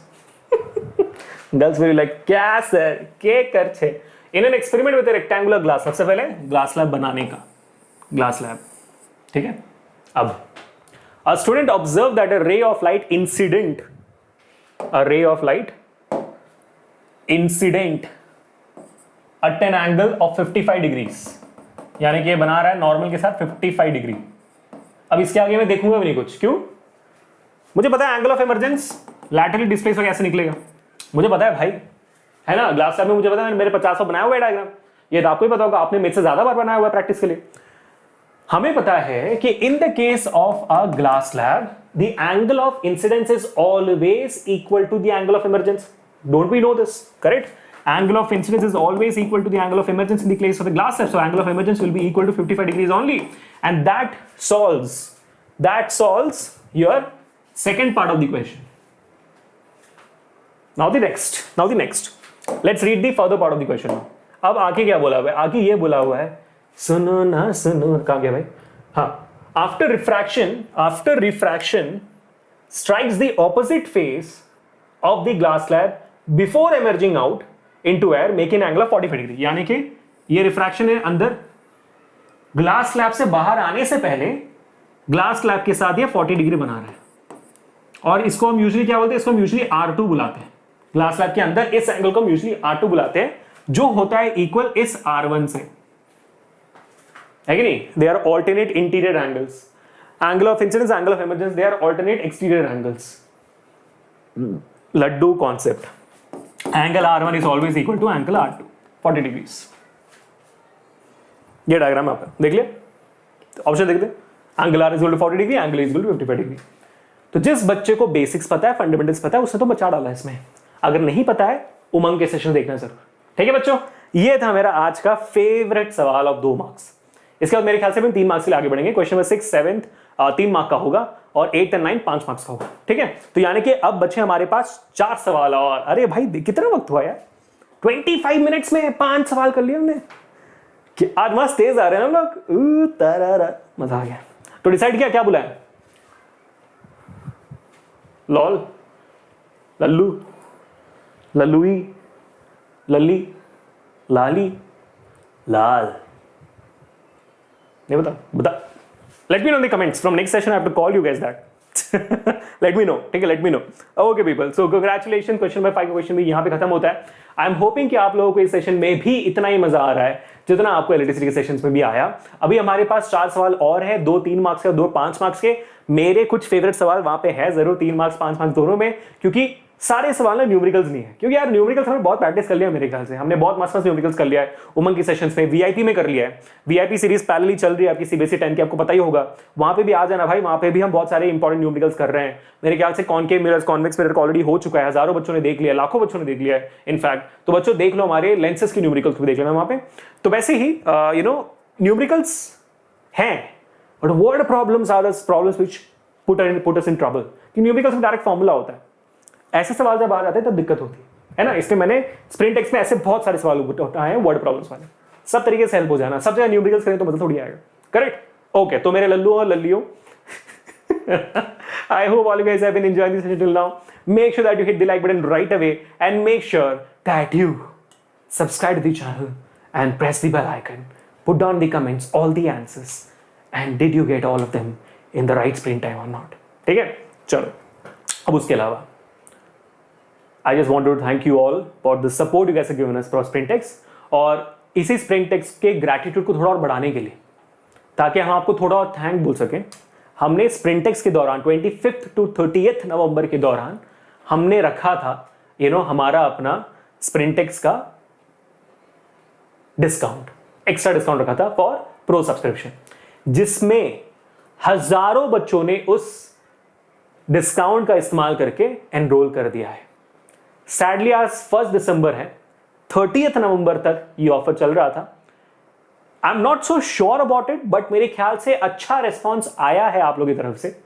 Girls will be like, क्या सर, क्या कर छे? In an experiment with a rectangular glass, सबसे पहले glass slab बनाने का, ग्लास स्लैब, ठीक है। अब a student observed that a ray of light incident at an angle of 55 degrees, यानी कि ये बना रहा है नॉर्मल के साथ 55 डिग्री। अब इसके आगे मैं देखूंगा भी नहीं कुछ, क्यों? मुझे पता है angle of emergence laterally displace कैसे निकलेगा, मुझे पता है भाई, है ना। ग्लास स्लैब में मुझे पता है, मेरे 50 बनाया हुआ है डायग्राम, ये तो आपको ही पता होगा, आपने मेरे से ज्यादा बार बनाया हुआ है प्रैक्टिस के लिए। हमें पता है कि in the case of a glass slab the angle of incidence is always equal to the angle of emergence. Don't we know this, correct? Angle of incidence is always equal to the angle of emergence in the case of the glass slab, so angle of emergence will be equal to 55 degrees only, and that solves your second part of the question. Now the next, let's read the further part of the question. अब आगे क्या बोला हुआ है? आगे ये बोला हुआ है, सुनो ना सुनो, कहाँ गया भाई? हाँ, after refraction strikes the opposite face of the glass slab before emerging out into air, making an angle of 45 degree. यानी कि ये रिफ्रैक्शन है अंदर, ग्लास स्लैब से बाहर आने से पहले ग्लास स्लैब के साथ ये 40 डिग्री बना रहा है, और इसको हम यूजुअली क्या बोलते हैं, इसको हम यूजुअली R2 बुलाते हैं। ग्लास स्लैब के अंदर इस एंगल को हम यूजुअली R2 बुलाते हैं, जो होता है इक्वल इस R1 से, है कि नहीं? They are alternate interior angles, angle of incidence, angle of emergence, they are alternate exterior angles. लड्डू concept, angle R1 is always equal to angle R2 40 degrees. ये डायग्राम आप देख लिया, ऑप्शन देख ले, angle R is equal to 40 degree, angle is equal to 55 degree. तो जिस बच्चे को बेसिक्स पता है, फंडामेंटल्स पता है, उसने तो बचा डाला इसमें। अगर नहीं पता है, उमंग के सेशन देखना जरूर। ठीक है बच्चों, ये था मेरा आज का फेवरेट सवाल ऑफ 2 मार्क्स। इसके बाद मेरे ख्याल से हम 3 मार्क्स के लिए आगे बढ़ेंगे। क्वेश्चन नंबर 6, 7 3 मार्क का होगा, और 8 और 9 5 मार्क्स का होगा। ठीक है, तो यानी कि अब बच्चे हमारे पास 4 सवाल। और अरे भाई कितना वक्त हुआ यार, 25 मिनट्स में 5 सवाल कर लिए हमने। कि आज मस्त तेज आ रहे हैं हम लोग, मजा आ गया। तो डिसाइड किया क्या बुलाएं? लॉल, लल्लू, लल्लुई, लल्ली, लाली, लाल, नहीं बता। Let me know in the comments from next session. I have to call you guys that. Let me know, ठीक है, let me know. Okay people, so congratulation. Question number 5 का क्वेश्चन भी यहाँ पे खत्म होता है। आई एम होपिंग कि आप लोगों को इस सेशन में भी इतना ही मजा आ रहा है जितना आपको इलेक्ट्रिसिटी के सेशंस में भी आया। अभी हमारे पास 4 सवाल और है, 2 3 मार्क्स के, 2 5 मार्क्स के। मेरे कुछ फेवरेट सवाल वहां पे है जरूर, 3 मार्क्स 5 मार्क्स दोनों में, क्योंकि सारे सवाल ना न्यूमेरिकल्स नहीं है। क्योंकि यार न्यूमेरिकल्स हमने बहुत प्रैक्टिस कर लिया, मेरे ख्याल से हमने बहुत मस्त न्यूमेरिकल्स कर लिया है उमंग की सेशंस में, वीआईपी में कर लिया है। वीआईपी सीरीज पैरेलली चल रही है आपकी सीबीएसई 10 की, आपको पता ही होगा। वहां पे भी आ जाना भाई, वहां पे भी हम बहुत सारे इंपॉर्टेंट न्यूमेरिकल्स कर रहे हैं। मेरे ख्याल से concave mirrors, convex mirror already हो चुका है, हजारों बच्चों ने देख लिया, लाखों बच्चों ने देख लिया है इनफैक्ट। तो बच्चों देख लो, हमारे लेंसेज की न्यूमेरिकल्स भी देख लेना वहां पे। तो वैसे ही न्यूमेरिकल्स हैं, but word problems are the problems which put us in trouble. कि न्यूमेरिकल्स में डायरेक्ट फॉर्मूला होता है, ऐसे सवाल जब आ जाते हैं तब दिक्कत होती है ना। इसलिए मैंने स्प्रिंट टेक्स्ट में ऐसे बहुत सारे सवाल उठाए हैं वर्ड प्रॉब्लम्स वाले, सब तरीके से हेल्प हो जाना। सब जगह न्यूमेरिकल्स करें तो मजा थोड़ी आएगा। करेक्ट? ओके, तो मेरे लल्लू और लल्लियों, I hope all you guys have been enjoying this session till now. Make sure that you hit the like button right away, and make sure that you subscribe to the channel and press the bell icon. Put down the comments all the answers, and did you get all of them in the right sprint time or not? ठीक है, चलो। अब उसके अलावा I just want to thank you all for the support you guys have given us for Sprintex, और इसी Sprintex के gratitude को थोड़ा और बढ़ाने के लिए, ताकि हम आपको थोड़ा और थैंक बोल सकें, हमने Sprintex के दौरान 25 to 30 नवंबर के दौरान हमने रखा था हमारा अपना Sprintex का डिस्काउंट, एक्स्ट्रा डिस्काउंट रखा था फॉर प्रो सब्सक्रिप्शन, जिसमें हजारों बच्चों ने उस डिस्काउंट का इस्तेमाल करके एनरोल कर दिया है। सैडली आज 1 दिसंबर है, 30 नवंबर तक ये ऑफर चल रहा था। आई am not so sure about it, but मेरे ख्याल से अच्छा रेस्पॉन्स आया है आप लोगों की तरफ से,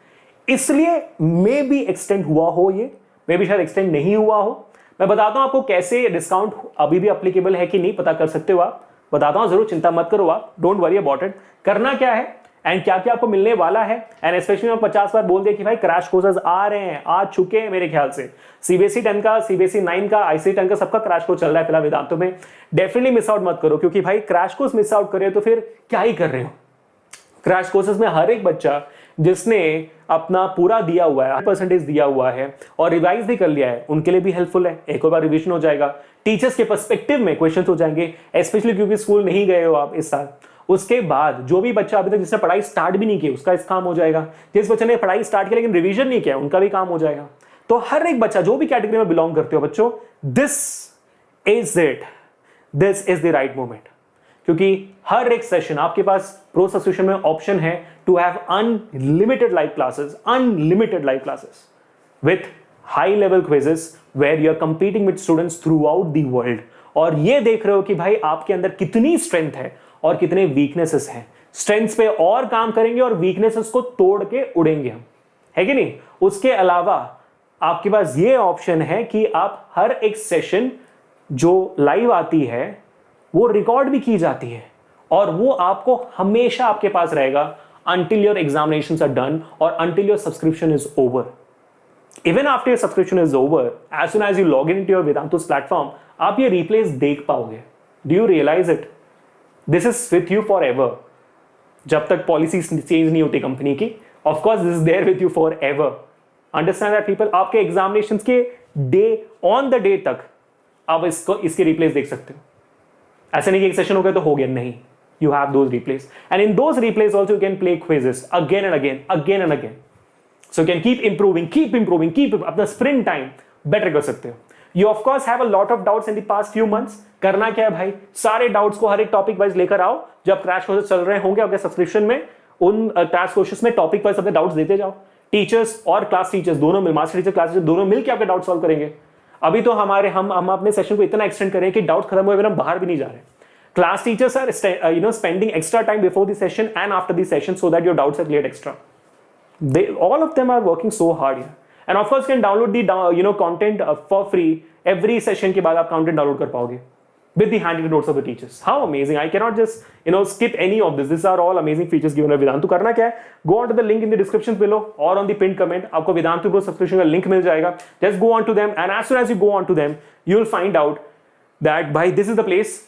इसलिए मे बी एक्सटेंड हुआ हो, ये मे बी शायद एक्सटेंड नहीं हुआ हो। मैं बताता हूं आपको कैसे डिस्काउंट अभी भी अप्लीकेबल है कि नहीं, पता कर सकते हो आप, बताता हूं जरूर, चिंता मत करो आप, डोंट वरी अबाउट इट। करना क्या है एंड क्या क्या आपको मिलने वाला है, एंड स्पेशली मैं 50 बार बोल दिया कि भाई क्रैश कोर्सेज आ रहे हैं, आ चुके हैं मेरे ख्याल से। सीबीएसई 10 का, सीबीएसई 9 का, आईसीएसई 10 का सबका क्रैश कोर्स चल रहा है फिलहाल वेदांतों में। डेफिनेटली मिस आउट मत करो, क्योंकि भाई क्रैश कोर्स मिस आउट करे तो फिर क्या ही कर रहे हो। क्रैश कोर्सेज में हर एक बच्चा जिसने अपना पूरा दिया हुआ है, 100% दिया हुआ है और रिवाइज भी कर लिया है, उनके लिए भी हेल्पफुल है। एक और बार रिवीजन हो जाएगा, टीचर्स के पर्सपेक्टिव में क्वेश्चन हो जाएंगे, स्पेशली क्योंकि स्कूल नहीं गए हो आप इस साल। उसके बाद जो भी बच्चा अभी तक जिसने पढ़ाई स्टार्ट भी नहीं की, उसका इस काम हो जाएगा। जिस बच्चे ने पढ़ाई स्टार्ट की लेकिन रिवीजन नहीं किया, उनका भी काम हो जाएगा। तो हर एक बच्चा जो भी कैटेगरी में बिलोंग करते हो बच्चों, this is the right moment, क्योंकि हर एक सेशन आपके पास प्रो सब्सक्रिप्शन में ऑप्शन है to have unlimited live classes with high level quizzes where you are competing with students throughout the world. और ये देख रहे हो कि भाई आपके अंदर कितनी स्ट्रेंथ है और कितने वीकनेसेस हैं। स्ट्रेंथ्स पे और काम करेंगे और वीकनेसेस को तोड़ के उड़ेंगे हम, है कि नहीं। उसके अलावा आपके पास ये ऑप्शन है कि आप हर एक सेशन जो लाइव आती है वो रिकॉर्ड भी की जाती है, और वो आपको हमेशा आपके पास रहेगा until your examinations are done or until your subscription is over. Even after your subscription is over, as soon as you log into your Vedantus platform, आप ये replays देख पाओगे। Do you realize it? This is with you forever. जब तक policy change नहीं होती company की, of course this is there with you forever. Understand that people. आपके एग्जामिनेशंस के डे ऑन द डे तक आप इसके रिप्लेस देख सकते हो। ऐसा नहीं कि एक सेशन हो गया तो हो गया, नहीं, you have those replays, and in those replays also you can play quizzes again and again, so you can keep improving अपना sprint time better कर सकते हो। You of course have a lot of doubts in the past few months। करना क्या है भाई, सारे doubts को हर एक टॉपिक वाइज लेकर आओ। जब क्रैश कोर्सेज चल रहे होंगे आपके सब्सक्रिप्शन में, उन क्रैश कोर्सेज में टॉपिक वाइज अपने डाउट्स देते जाओ। टीचर्स और क्लास टीचर्स दोनों मिल, मास्टर टीचर क्लास टीचर दोनों मिलकर आपके डाउट सॉल्व करेंगे। अभी तो हम अपने सेशन को इतना एक्सटेंड करें कि डाउट खत्म हुए बिना बाहर भी नहीं जा रहे। Class teachers are spending extra time before the session and after the session so that your doubts are cleared extra. All of them are working so hard here. And of course you can download the content for free। every session के बाद आप content download कर पाओगे with the handwritten notes of the teachers। How amazing! I cannot just skip any of this। These are all amazing features given by Vedantu। करना क्या है, go on to the link in the description below or on the pinned comment। आपको Vedantu Pro subscription का link मिल जाएगा। Just go on to them and as soon as you go on to them you will find out that by this is the place।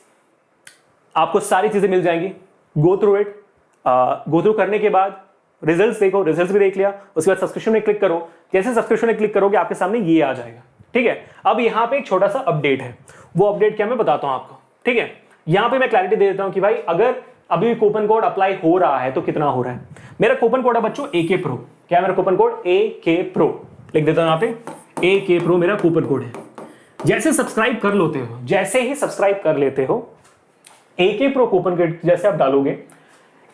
आपको सारी चीजें मिल जाएंगी। Go through it, go through करने के बाद results देखो, results भी देख लिया, उसके बाद सब्सक्रिप्शन में क्लिक करो। जैसे सब्सक्रिप्शन में क्लिक करोगे आपके सामने ये आ जाएगा। ठीक है, अब यहाँ पे एक छोटा सा अपडेट है, वो अपडेट क्या मैं बताता हूं आपको। ठीक है, यहाँ पे मैं क्लैरिटी दे देता हूं कि भाई अगर अभी कूपन कोड अप्लाई हो रहा है तो कितना हो रहा है। मेरा कूपन कोड है बच्चों AK Pro। क्या है मेरा कूपन कोड? AK Pro। लिख देता हूं यहाँ पे, AK Pro मेरा कूपन कोड है। जैसे सब्सक्राइब कर लेते हो, जैसे ही सब्सक्राइब कर लेते हो AK Pro कूपन कोड जैसे आप डालोगे,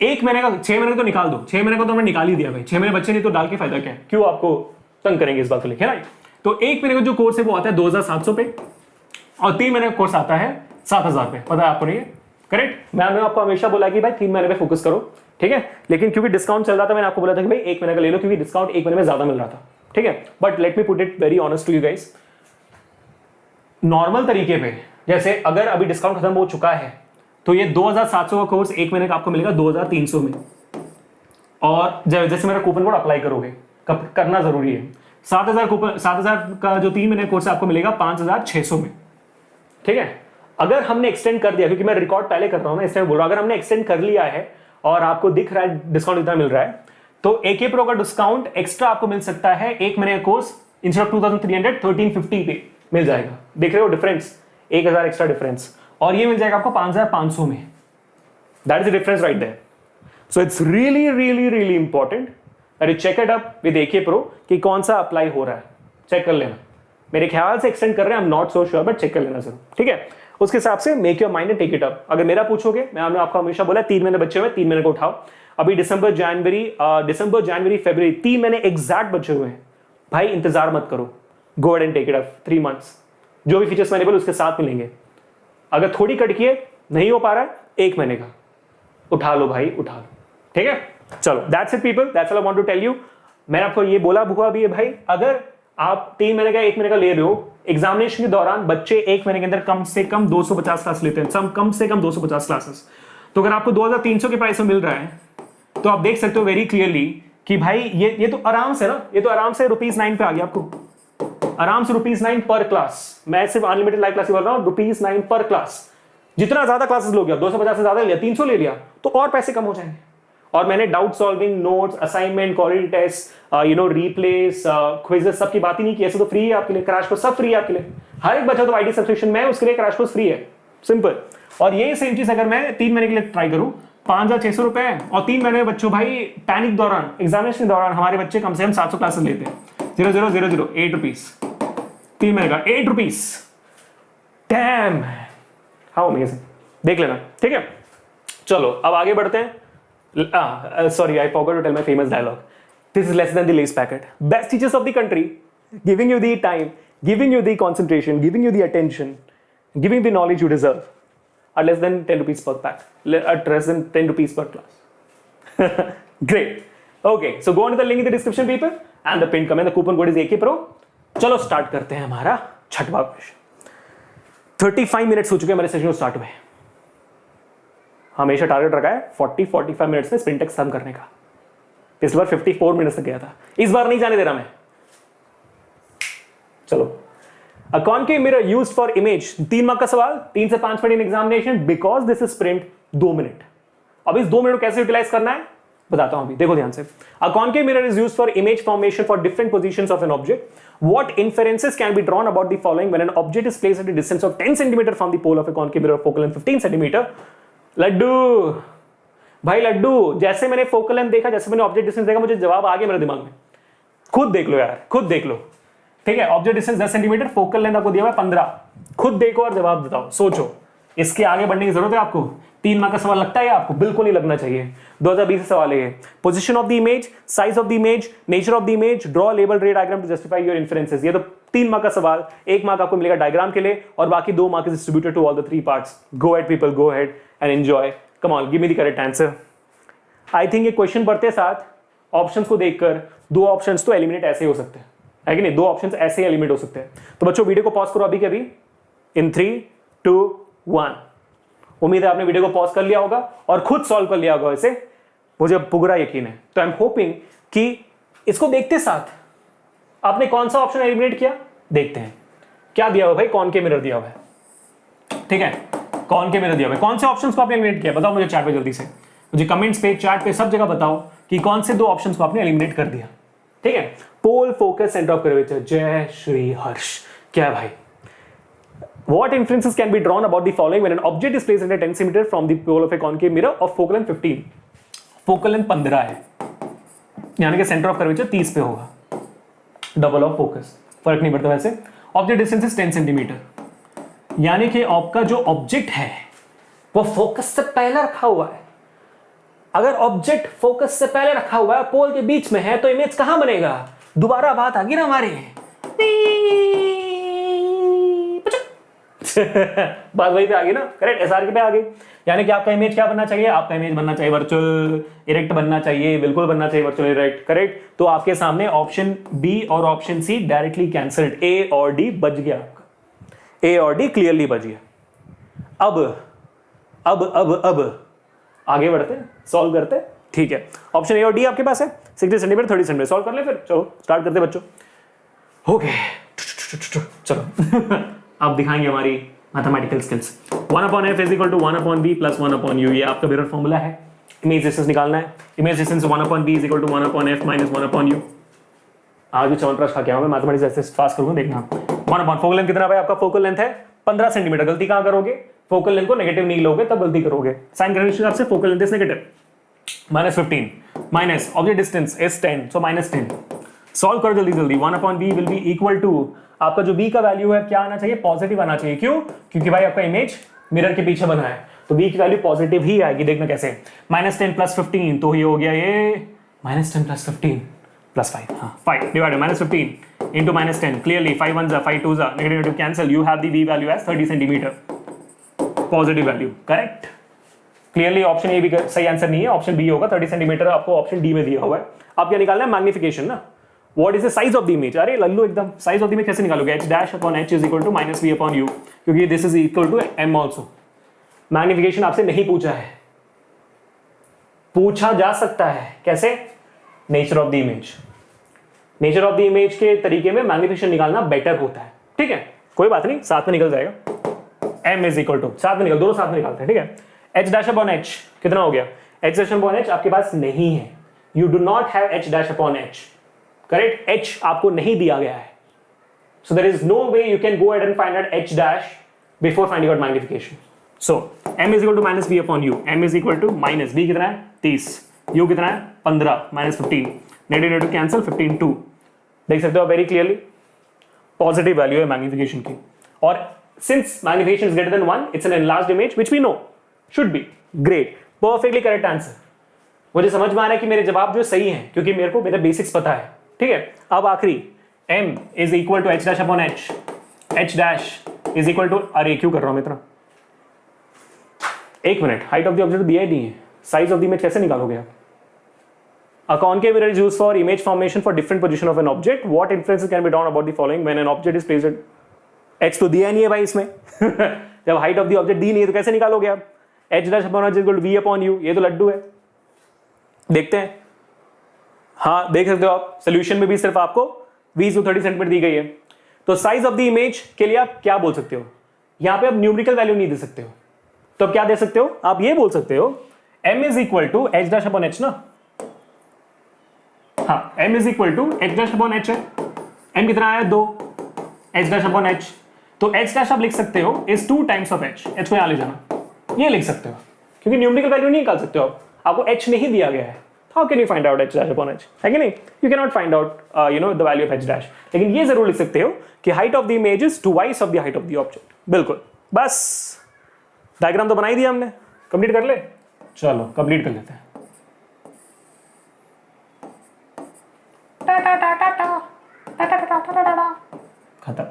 एक महीने का, 6 महीने तो निकाल दो, 6 महीने को तो हमने निकाल ही दिया भाई, 6 महीने बच्चे नहीं तो डाल के फायदा क्या है, क्यों आपको तंग करेंगे इस बात को लेकर, राइट। तो एक महीने का जो कोर्स है वो आता है 2700 पे और 3 महीने का कोर्स आता है 7000 पे। पता है आपको? नहीं है? करेक्ट। मैंने आपको हमेशा बोला कि भाई 3 महीने पे फोकस करो, ठीक है, लेकिन क्योंकि डिस्काउंट चल रहा था मैंने आपको बोला था कि भाई 1 महीने का ले लो क्योंकि डिस्काउंट 1 महीने में ज्यादा मिल रहा था। ठीक है, but let me put it very honest to you guys, normal तरीके पे जैसे अगर अभी डिस्काउंट खत्म हो चुका है तो ये 2700 का कोर्स 1 महीने का आपको मिलेगा 2300 में। और जैसे मेरा कूपन कोड अप्लाई करोगे, कब करना जरूरी है, 7000 का जो 3 महीने कोर्स आपको मिलेगा 5600 में। ठीक है, अगर हमने एक्सटेंड कर दिया, क्योंकि मैं रिकॉर्ड पहले कर रहा हूं ना इसलिए बोल रहा हूं, अगर हमने एक्सटेंड कर लिया है और आपको दिख रहा है डिस्काउंट इतना मिल रहा है तो AK Pro का डिस्काउंट एक्स्ट्रा आपको मिल सकता है 1 महीने का कोर्स इंस्टेड ऑफ 2300 1350 पे मिल जाएगा। देख रहे हो डिफरेंस, 1000 एक्स्ट्रा डिफरेंस, और ये मिल जाएगा आपको 5500 में। That is the difference right there. So it's really important that you check it up with AK Pro कि कौन सा अप्लाई हो रहा है, चेक कर लेना। मेरे ख्याल से एक्सटेंड कर रहे हैं, I am not so sure, but check कर लेना जरूर। ठीक है, उसके हिसाब से make your mind and take it up. अगर मेरा पूछोगे, मैं आपको हमेशा बोला 3 महीने बचे हुए, 3 महीने को उठाओ। अभी दिसंबर जनवरी फरवरी 3 महीने एग्जैक्ट बचे हुए हैं भाई, इंतजार मत करो, go and take it up 3 months. जो भी फीचर्स मैंने बोले उसके साथ मिलेंगे। अगर थोड़ी कट किए नहीं हो पा रहा है 1 महीने का उठा लो भाई, उठा लो। ठीक है, चलो that's it people, that's all I want to tell you. मैंने आपको ये बोला हुआ भी है भाई, अगर आप 3 महीने का 1 महीने का ले रहे हो, एग्जामिनेशन के दौरान बच्चे 1 महीने के अंदर कम से कम 250 क्लास लेते हैं, कम से कम 250 क्लासेस। तो अगर आपको 2300 के प्राइस में मिल रहा है तो आप देख सकते हो वेरी क्लियरली कि भाई ये तो आराम से ना, ये तो आराम से ₹9 पे आ गया आपको, आराम से ₹9 पर क्लास। मैं सिर्फ अनलिमिटेड लाइव क्लास बोल रहा हूँ, ₹9 पर क्लास। जितना ज्यादा क्लासेस लोगे, 250 से ज्यादा लिया, 300 ले लिया तो और पैसे कम हो जाएंगे। और मैंने doubt solving, notes, assignment, quality test, replace, quizzes सब की बात ही नहीं की। ऐसे तो फ्री है आपके लिए, क्रैश कोर्स सब फ्री है आपके लिए। हर एक बच्चा तो आईटी सब्सक्रिप्शन में उसके लिए क्रैश कोर्स फ्री है, सिंपल। और ये सेम चीज अगर मैं 3 महीने के लिए ट्राई करूं, 5600 रुपए है, और 3 महीने में बच्चों भाई पैनिक दौरान, एग्जामिनेशन के दौरान हमारे बच्चे कम से कम 700 क्लासेस लेते हैं। 0000 8 रुपीज 3 महीने का, 8 रुपीज। डैम, हाउ अमेजिंग, देख लेना। ठीक है, चलो अब आगे बढ़ते हैं। Sorry, I forgot to tell my famous dialogue. This is less than the Lay's packet. Best teachers of the country, giving you the time, giving you the concentration, giving you the attention, giving the knowledge you deserve, are less than 10 rupees per pack, at less than 10 rupees per class. Great. Okay, so go on to the link in the description, people, and the pinned comment. The coupon code is AK Pro. चलो start करते हैं हमारा छठवां question. 35 minutes हो चुके हैं हमारे session को स्टार्ट हुए। हमेशा टारगेट रखा है 40-45 मिनट्स में स्प्रिंट टेक्स्ट खत्म करने का। इस बार 54 मिनट्स तक गया था, इस बार नहीं जाने दे रहा मैं। चलो, अ concave mirror used for image, 3 mark का सवाल, 3 से 5 minute in examination, because this is sprint 2 minute. अब इस 2 मिनट को कैसे यूटिलाइज करना है, बताता हूं अभी, देखो ध्यान से। अ concave mirror is used for image formation for different positions of an object. What inferences can be drawn about the following when an object is placed at a distance of 10 cm from the pole of a concave mirror of focal length 15 cm? Laddu भाई लड्डू, जैसे मैंने focal length देखा, जैसे मैंने object distance देखा, मुझे जवाब आ गया मेरे दिमाग में. खुद देख लो यार, खुद देख लो. ठीक है, object distance 10 centimetre, focal length आपको दिया हुआ है 15. खुद देखो और जवाब बताओ, सोचो. इसके आगे बढ़ने की जरूरत है आपको? 3 मार्क का सवाल लगता है आपको? बिल्कुल नहीं लगना चाहिए. 2020 से सवाल है. Position of the image, size of the image, nature of the image, draw label ray diagram to justify your inferences. ये तो 3 मार्क का सवाल. 1 मार्क आपको मिलेगा डायग्राम के लिए और बाकी 2 mark is distributed to all the 3 parts. Go ahead people, go ahead and enjoy. Come on, give me the correct answer. I think ये क्वेश्चन पढ़ते साथ ऑप्शंस को देखकर 2 ऑप्शंस तो एलिमिनेट ऐसे हो सकते हैं, है कि नहीं? 2 ऑप्शंस ऐसे ही एलिमिनेट हो सकते हैं. तो बच्चों वीडियो को पॉज करो अभी के अभी इन 3, 2, 1. उम्मीद है आपने वीडियो को पॉज कर लिया होगा और खुद सॉल्व कर लिया होगा. इसे मुझे पूरा यकीन है. तो आई एम होपिंग कि इसको देखते साथ आपने कौन सा ऑप्शन एलिमिनेट किया. देखते हैं क्या दिया हुआ भाई. कॉनकेव मिरर दिया हुआ है, ठीक है? कॉनकेव मिरर दिया हुआ है. कौन से ऑप्शंस को आपने एलिमिनेट किया बताओ मुझे चैट पे जल्दी से. मुझे कमेंट्स पे, चैट पे, सब जगह बताओ कि कौन से 2 ऑप्शंस को आपने एलिमिनेट कर दिया. ठीक है, पोल, फोकस, सेंटर ऑफ कर्वेचर. जय श्री हर्ष. क्या भाई? What inferences can be drawn about the following when an object is placed at a 10 cm from the pole of a concave mirror of focal length 15? Focal length 15 है, यानी कि centre of curvature 30 पे होगा. Double of focus, फर्क नहीं पड़ता वैसे. Object distance is 10 centimetre, यानी कि आपका जो ऑब्जेक्ट है वो फोकस से पहले रखा हुआ है. अगर ऑब्जेक्ट फोकस से पहले रखा हुआ है, पोल के बीच में है, तो इमेज कहां बनेगा? दोबारा बात आ गई ना हमारी. बात वही पे आ गई ना, करेक्ट. एसआर पे आ गई. यानी कि आपका इमेज क्या बनना चाहिए? आपका इमेज बनना चाहिए वर्चुअल इरेक्ट बनना चाहिए, बिल्कुल बनना चाहिए वर्चुअल इरेक्ट, करेक्ट. तो आपके सामने ऑप्शन बी और ऑप्शन सी डायरेक्टली कैंसल्ड. ए और डी बच गया आपका. ए और डी क्लियरली बच गया. अब आगे बढ़ते हैं, सॉल्व करते हैं. ठीक है, ऑप्शन ए और डी आपके पास है. 60 सेंटीमीटर, 30 सेंटीमीटर. सॉल्व कर ले फिर. चलो स्टार्ट करते बच्चों. ओके चलो अब दिखाएंगे हमारी mathematical skills. 1/f is equal to 1/b plus 1/u. ये आपका मिरर फॉर्मूला है. इमेज डिस्टेंस निकालना है. Image distance 1/b is equal to 1/f minus 1/u. आज भी च्यवनप्राश खा के आऊंगा, मैथमेटिक्स ऐसे फास्ट करूंगा देखना. 1/, फोकल लेंथ कितना भाई आपका? फोकल लेंथ है 15 सेंटीमीटर. गलती कहां करोगे? फोकल लेंथ को नेगेटिव नहीं लोगे तब गलती करोगे. साइन कन्वेंशन आपसे focal length is negative. -15 minus object distance is 10, so -10. Solve करो जल्दी जल्दी. 1/b will be equal to, आपका जो b का वैल्यू है क्या आना चाहिए? पॉजिटिव आना चाहिए. क्यों? क्योंकि भाई आपका इमेज मिरर के पीछे बना है, तो b की वैल्यू पॉजिटिव ही आएगी. देखना कैसे. -10 प्लस 15, तो ये हो गया ये -10 प्लस 15 प्लस 5. हाँ 5 डिवाइडेड -15 इंटू -10. क्लियरली 5 1 जा 5 2 जा, negative cancel. You have the b value as 30 centimetre. Positive value, correct. Clearly option A भी सही आंसर नहीं है, ऑप्शन बी होगा. 30 सेंटीमीटर आपको ऑप्शन डी में दिया हुआ है. आप क्या निकालना है? मैग्निफिकेशन ना. What is the size of the image? अरे लल्लू एकदम साइज ऑफ द इमेज कैसे निकालोगे? h dash upon h is equal to minus v upon u, क्योंकि this is equal to m also. Magnification आपसे नहीं पूछा है, पूछा जा सकता है. कैसे? Nature of the image. Nature of the image के तरीके में मैग्निफिकेशन निकालना बेटर होता है. ठीक है, कोई बात नहीं, साथ में निकल जाएगा. m is equal to, साथ में निकल, दोनों साथ में निकालते हैं. ठीक है, h dash upon h कितना हो गया? h dash upon h आपके पास नहीं है. You do not have h dash upon h. Correct. h आपको नहीं दिया गया है, so there is no way you can go ahead and find out h dash before finding out magnification. So m is equal to minus v upon u. m is equal to minus v कितना है? 30. u कितना है? 15 minus 15. Negative cancel. 15 2. देख सकते हो very clearly positive value है magnification की. और since magnification is greater than 1, it's an enlarged image which we know should be. Great, perfectly correct answer. मुझे समझ में आ रहा है कि मेरे जवाब जो सही हैं, क्योंकि मेरे को मेरे बेसिक्स पता है. ठीक है, अब आखिरी m is equal to h dash upon h. h dash is equal to, अरे क्यों कर रहा हूं मैं इतना? एक minute, height of the object दिया ही नहीं है, साइज ऑफ द इमेज कैसे निकालोगे आप? A concave mirror is used for image formation for different position of an object. What inferences can be drawn about the following when an object is placed at h? तो दिया नहीं है भाई इसमें. जब हाइट ऑफ द ऑब्जेक्ट दी नहीं है तो कैसे निकालोगे आप? h dash upon h is equal to v upon u. ये तो लड्डू है. देखते हैं. हाँ देख सकते हो आप, सोल्यूशन में भी सिर्फ आपको 20 to 30 सेंटीमीटर दी गई है. तो साइज ऑफ द इमेज के लिए आप क्या बोल सकते हो? यहां पे आप न्यूमेरिकल वैल्यू नहीं दे सकते हो, तो क्या दे सकते हो? आप ये बोल सकते हो m is equal to h dash upon h ना. हाँ, m is equal to H dash upon H है। m कितना आया 2, h डैश अपॉन h, तो h डैश आप लिख सकते हो is 2 times of h, h को यहां ले जाना, ये लिख सकते हो क्योंकि न्यूमेरिकल वैल्यू नहीं निकाल सकते हो आप, आपको h नहीं दिया गया है, how can you find out h dash upon h, है कि नहीं? You can not find out you know the value of h dash, लेकिन ये जरूर लिख सकते हो कि height of the image is twice of the height of the object. बिल्कुल, बस डायग्राम तो बना ही दिया हमने, कंप्लीट कर ले, चलो कंप्लीट कर लेते हैं। खत्म,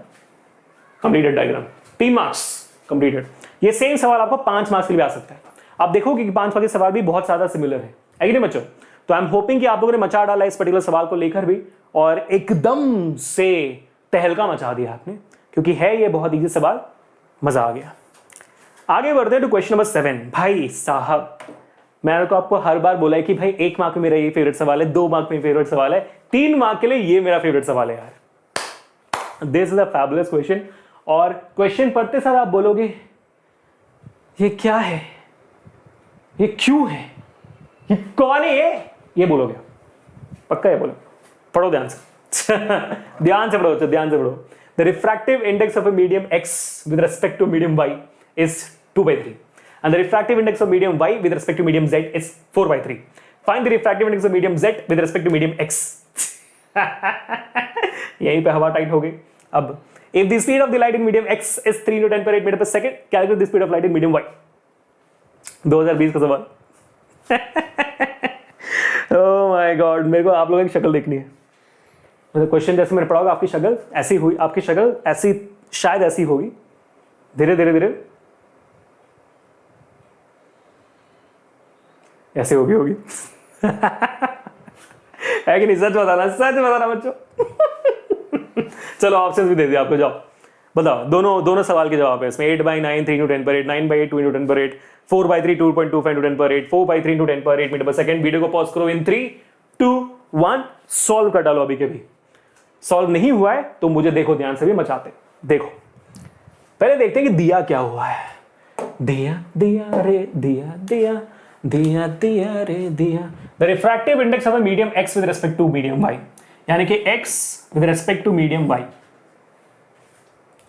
कंप्लीटेड डायग्राम, 3 मार्क्स कंप्लीटेड। ये सेम सवाल आपको 5 मार्क्स के लिए आ सकता है। आप देखोगे कि 5 मार्क्स के सवाल भी बहुत ज्यादा सिमिलर है कि नहीं बच्चों? तो आई एम होपिंग कि आप लोगों ने मचा डाला इस पर्टिकुलर सवाल को लेकर भी, और एकदम से तहलका मचा दिया आपने, क्योंकि है ये बहुत इजी सवाल, मजा आ गया। आगे बढ़ते हैं टू क्वेश्चन नंबर 7। भाई साहब, मैंने तो आपको हर बार बोला है कि भाई 1 मार्क में मेरा ये फेवरेट सवाल है, 2 मार्क में फेवरेट सवाल है, 3 मार्क के लिए ये मेरा फेवरेट सवाल है यार। This is a fabulous question, और क्वेश्चन पढ़ते सर आप बोलोगे ये क्या है, ये क्यों है, ये कौन है ये बोलोगे पक्का, ये बोलो। पढ़ो ध्यान से ध्यान से पढ़ो, ध्यान से पढ़ो। The refractive index of a medium x with respect to medium y is 2/3 and the refractive index of medium y with respect to medium z is 4/3. Find the refractive index of medium z with respect to medium x. यहीं पे हवा tight हो गई। अब if the speed of the light in medium x is 3 into 10 per 8 meter per second, calculate the speed of light in medium y. 2020 का सवाल। Oh my God, मेरे को आप लोगों की शक्ल देखनी है। मतलब क्वेश्चन जैसे मैंने पढ़ा होगा, आपकी शक्ल ऐसी हुई, आपकी शक्ल ऐसी, शायद ऐसी होगी, धीरे धीरे धीरे ऐसे होगी है कि नहीं? सच बताना बच्चों। चलो ऑप्शंस भी दे दिया आपको, जाओ बताओ, दोनों सवाल के जवाब है इसमें। 8/9 3 into 10 per 8, 9/8 2 into 10 per 8, 4/3 2.25 into 10 per 8, 4/3 into 10 per 8 metre पर सेकंड। वीडियो को पॉज करो इन 3 2 1, सॉल्व कर डालो। अभी के भी सॉल्व नहीं हुआ है तो मुझे देखो ध्यान से भी मचाते। देखो पहले देखते हैं कि दिया क्या हुआ है। दिया दिया रे दिया दिया दिया दिया रे दिया। The refractive index of a medium x with respect to medium y, यानी कि x with respect to medium y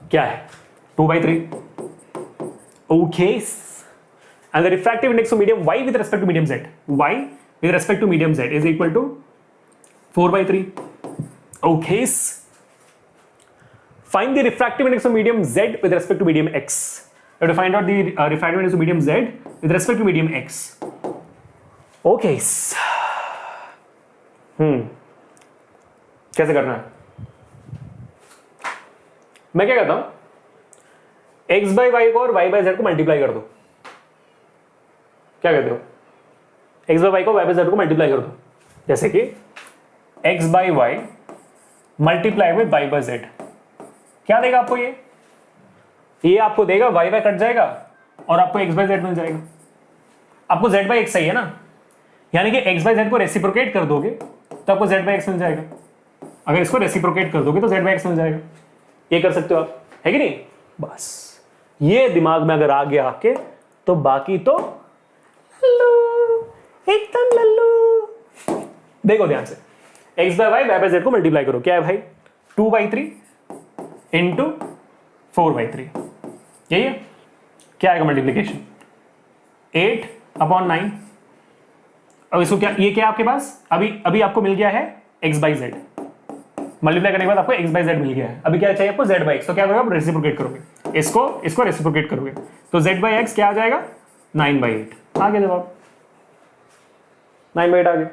क्या है? 2/3। Okay, and the refractive index of medium y with respect to medium z, y with respect to medium z is equal to 4/3। Okay, find the refractive index of medium z with respect to medium x. You have to find out the refractive index of medium z with respect to medium x. Okay. कैसे करना है? मैं क्या कहता हूं, x by y को और y by z को मल्टीप्लाई कर दो। क्या कहते हो? x by y को y by z को मल्टीप्लाई कर दो। जैसे कि x by y multiply with y by z, क्या देगा आपको? ये आपको देगा y y कट जाएगा और आपको x by z मिल जाएगा। आपको z by x सही है ना, यानी कि x by z को रेसिप्रोकेट कर दोगे तो आपको z by x मिल जाएगा। अगर इसको रेसिप्रोकेट कर दोगे तो z by x मिल जाएगा। ये कर सकते हो आप, है कि नहीं? बस ये दिमाग में अगर आ गया आपके तो बाकी तो लल्लू, एकदम लल्लू। देखो ध्यान से, x by y y by z को मल्टीप्लाई करो, क्या है भाई? 2/3 इंटू 4/3, यही है। क्या आएगा मल्टीप्लीकेशन? 8/9। अब इसको क्या, ये क्या है आपके पास? अभी आपको मिल गया है x by z, मल्टीप्लाई करने के बाद आपको x by z मिल गया है। अभी क्या चाहिए आपको? z by x। तो क्या करोगे आप? रेसिप्रोकेट करोगे, इसको रेसिप्रोकेट करोगे तो z by x क्या आ जाएगा? 9/8। आ गया जवाब, 9/8 आ गया।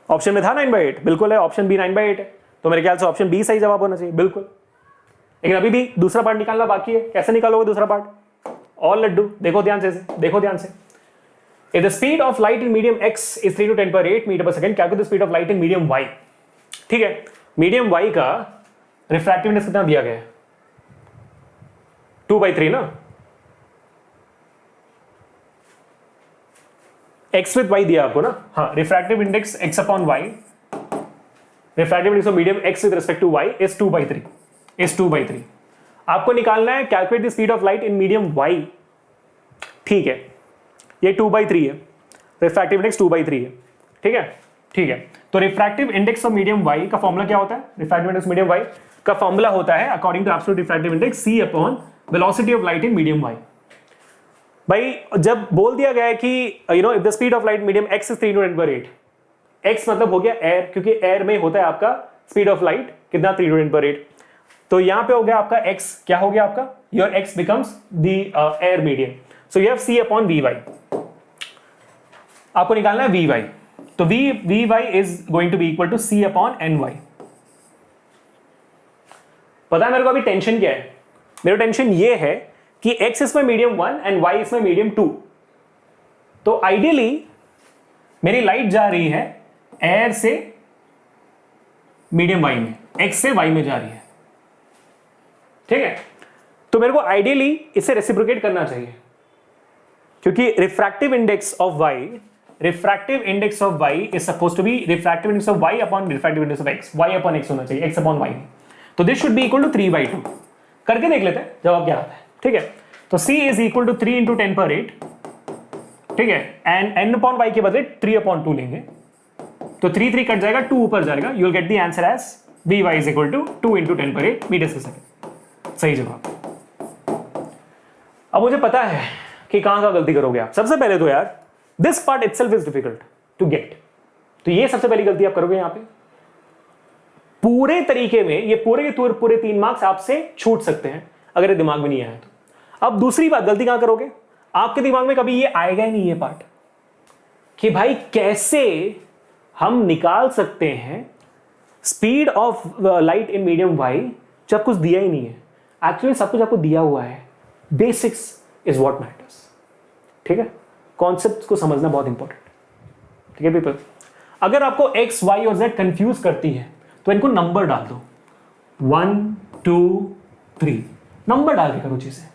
ऑप्शन में था 9/8, बिल्कुल है। ऑप्शन बी 9/8 है, तो मेरे ख्याल से ऑप्शन बी सही जवाब होना चाहिए, बिल्कुल। लेकिन अभी भी दूसरा पार्ट निकालना बाकी है। कैसे निकालोगे दूसरा पार्ट? और लड्डू, देखो ध्यान से, देखो ध्यान से। If the speed of light in medium x is 3 to 10 per 8 metre पर second, calculate the speed of light in medium y। ठीक है, मीडियम y का रिफ्रैक्टिव इंडेक्स कितना दिया गया है? 2/3 ना। x विद y दिया आपको ना। हाँ, refractive index x upon y, refractive index of medium x with respect to y is 2/3। आपको निकालना है calculate the speed of light in medium y। ठीक है, ये 2/3 है, रिफ्रैक्टिव इंडेक्स 2/3 है। ठीक है, ठीक है, तो refractive index of medium y का फॉर्मूला क्या होता है? रिफ्रैक्टिव इंडेक्स मीडियम y का फॉर्मूला होता है according to absolute refractive index c upon velocity of light in medium y। भाई जब बोल दिया गया है कि if the speed of light medium x is 3 × 10⁸, x मतलब हो गया एयर, क्योंकि एयर में होता है आपका स्पीड ऑफ लाइट कितना 3 × 10⁸, तो यहां पे हो गया आपका x, क्या हो गया आपका, your x becomes the air medium, so you have c upon vy, आपको निकालना है vy, तो vy is going to be equal to c upon ny। पता है मेरे को अभी टेंशन क्या है? मेरा टेंशन ये है कि x इसमें मीडियम 1 एंड y इसमें मीडियम 2, तो आइडियली मेरी लाइट जा रही है एयर से मीडियम y में, x से y में जा रही है, ठीक है, तो मेरे को आइडियली इसे रेसिप्रोकेट करना चाहिए, क्योंकि refractive index of y is suppose to be refractive index of y upon refractive index of x, y upon x होना चाहिए, x अपॉन y, तो this should be equal to 3/2। करके देख लेते हैं जवाब क्या आता है, ठीक है, तो c इज इक्वल टू 3 × 10⁸, ठीक है, एंड n अपॉन y के बदले 3/2 लेंगे, तो 3 3 कट जाएगा, 2 ऊपर जाएगा, you will get the answer as vy is equal to 2 × 10⁸ metres per second. सही जवाब। अब मुझे पता है कि कहां का गलती करोगे आप। सबसे पहले तो यार this part itself is difficult to get, तो ये सबसे पहली गलती आप करोगे यहां पे। पूरे तरीके में ये पूरे के पूरे 3 मार्क्स आपसे छूट सकते हैं अगर ये दिमाग में नहीं आया तो। अब दूसरी बात, गलती कहां करोगे, आपके दिमाग में कभी ये आएगा ही नहीं ये पार्ट कि भाई कैसे हम निकाल सकते हैं speed of light in medium y जब कुछ दिया ही नहीं है। एक्चुअली सब कुछ आपको दिया हुआ है, बेसिक्स इज व्हाट मैटर्स, ठीक है, कॉन्सेप्ट को समझना बहुत इंपॉर्टेंट, ठीक है पीपल। अगर आपको x, y और z कंफ्यूज करती है तो इनको नंबर डाल दो, 1 2 3 नंबर डाल के करो चीजें,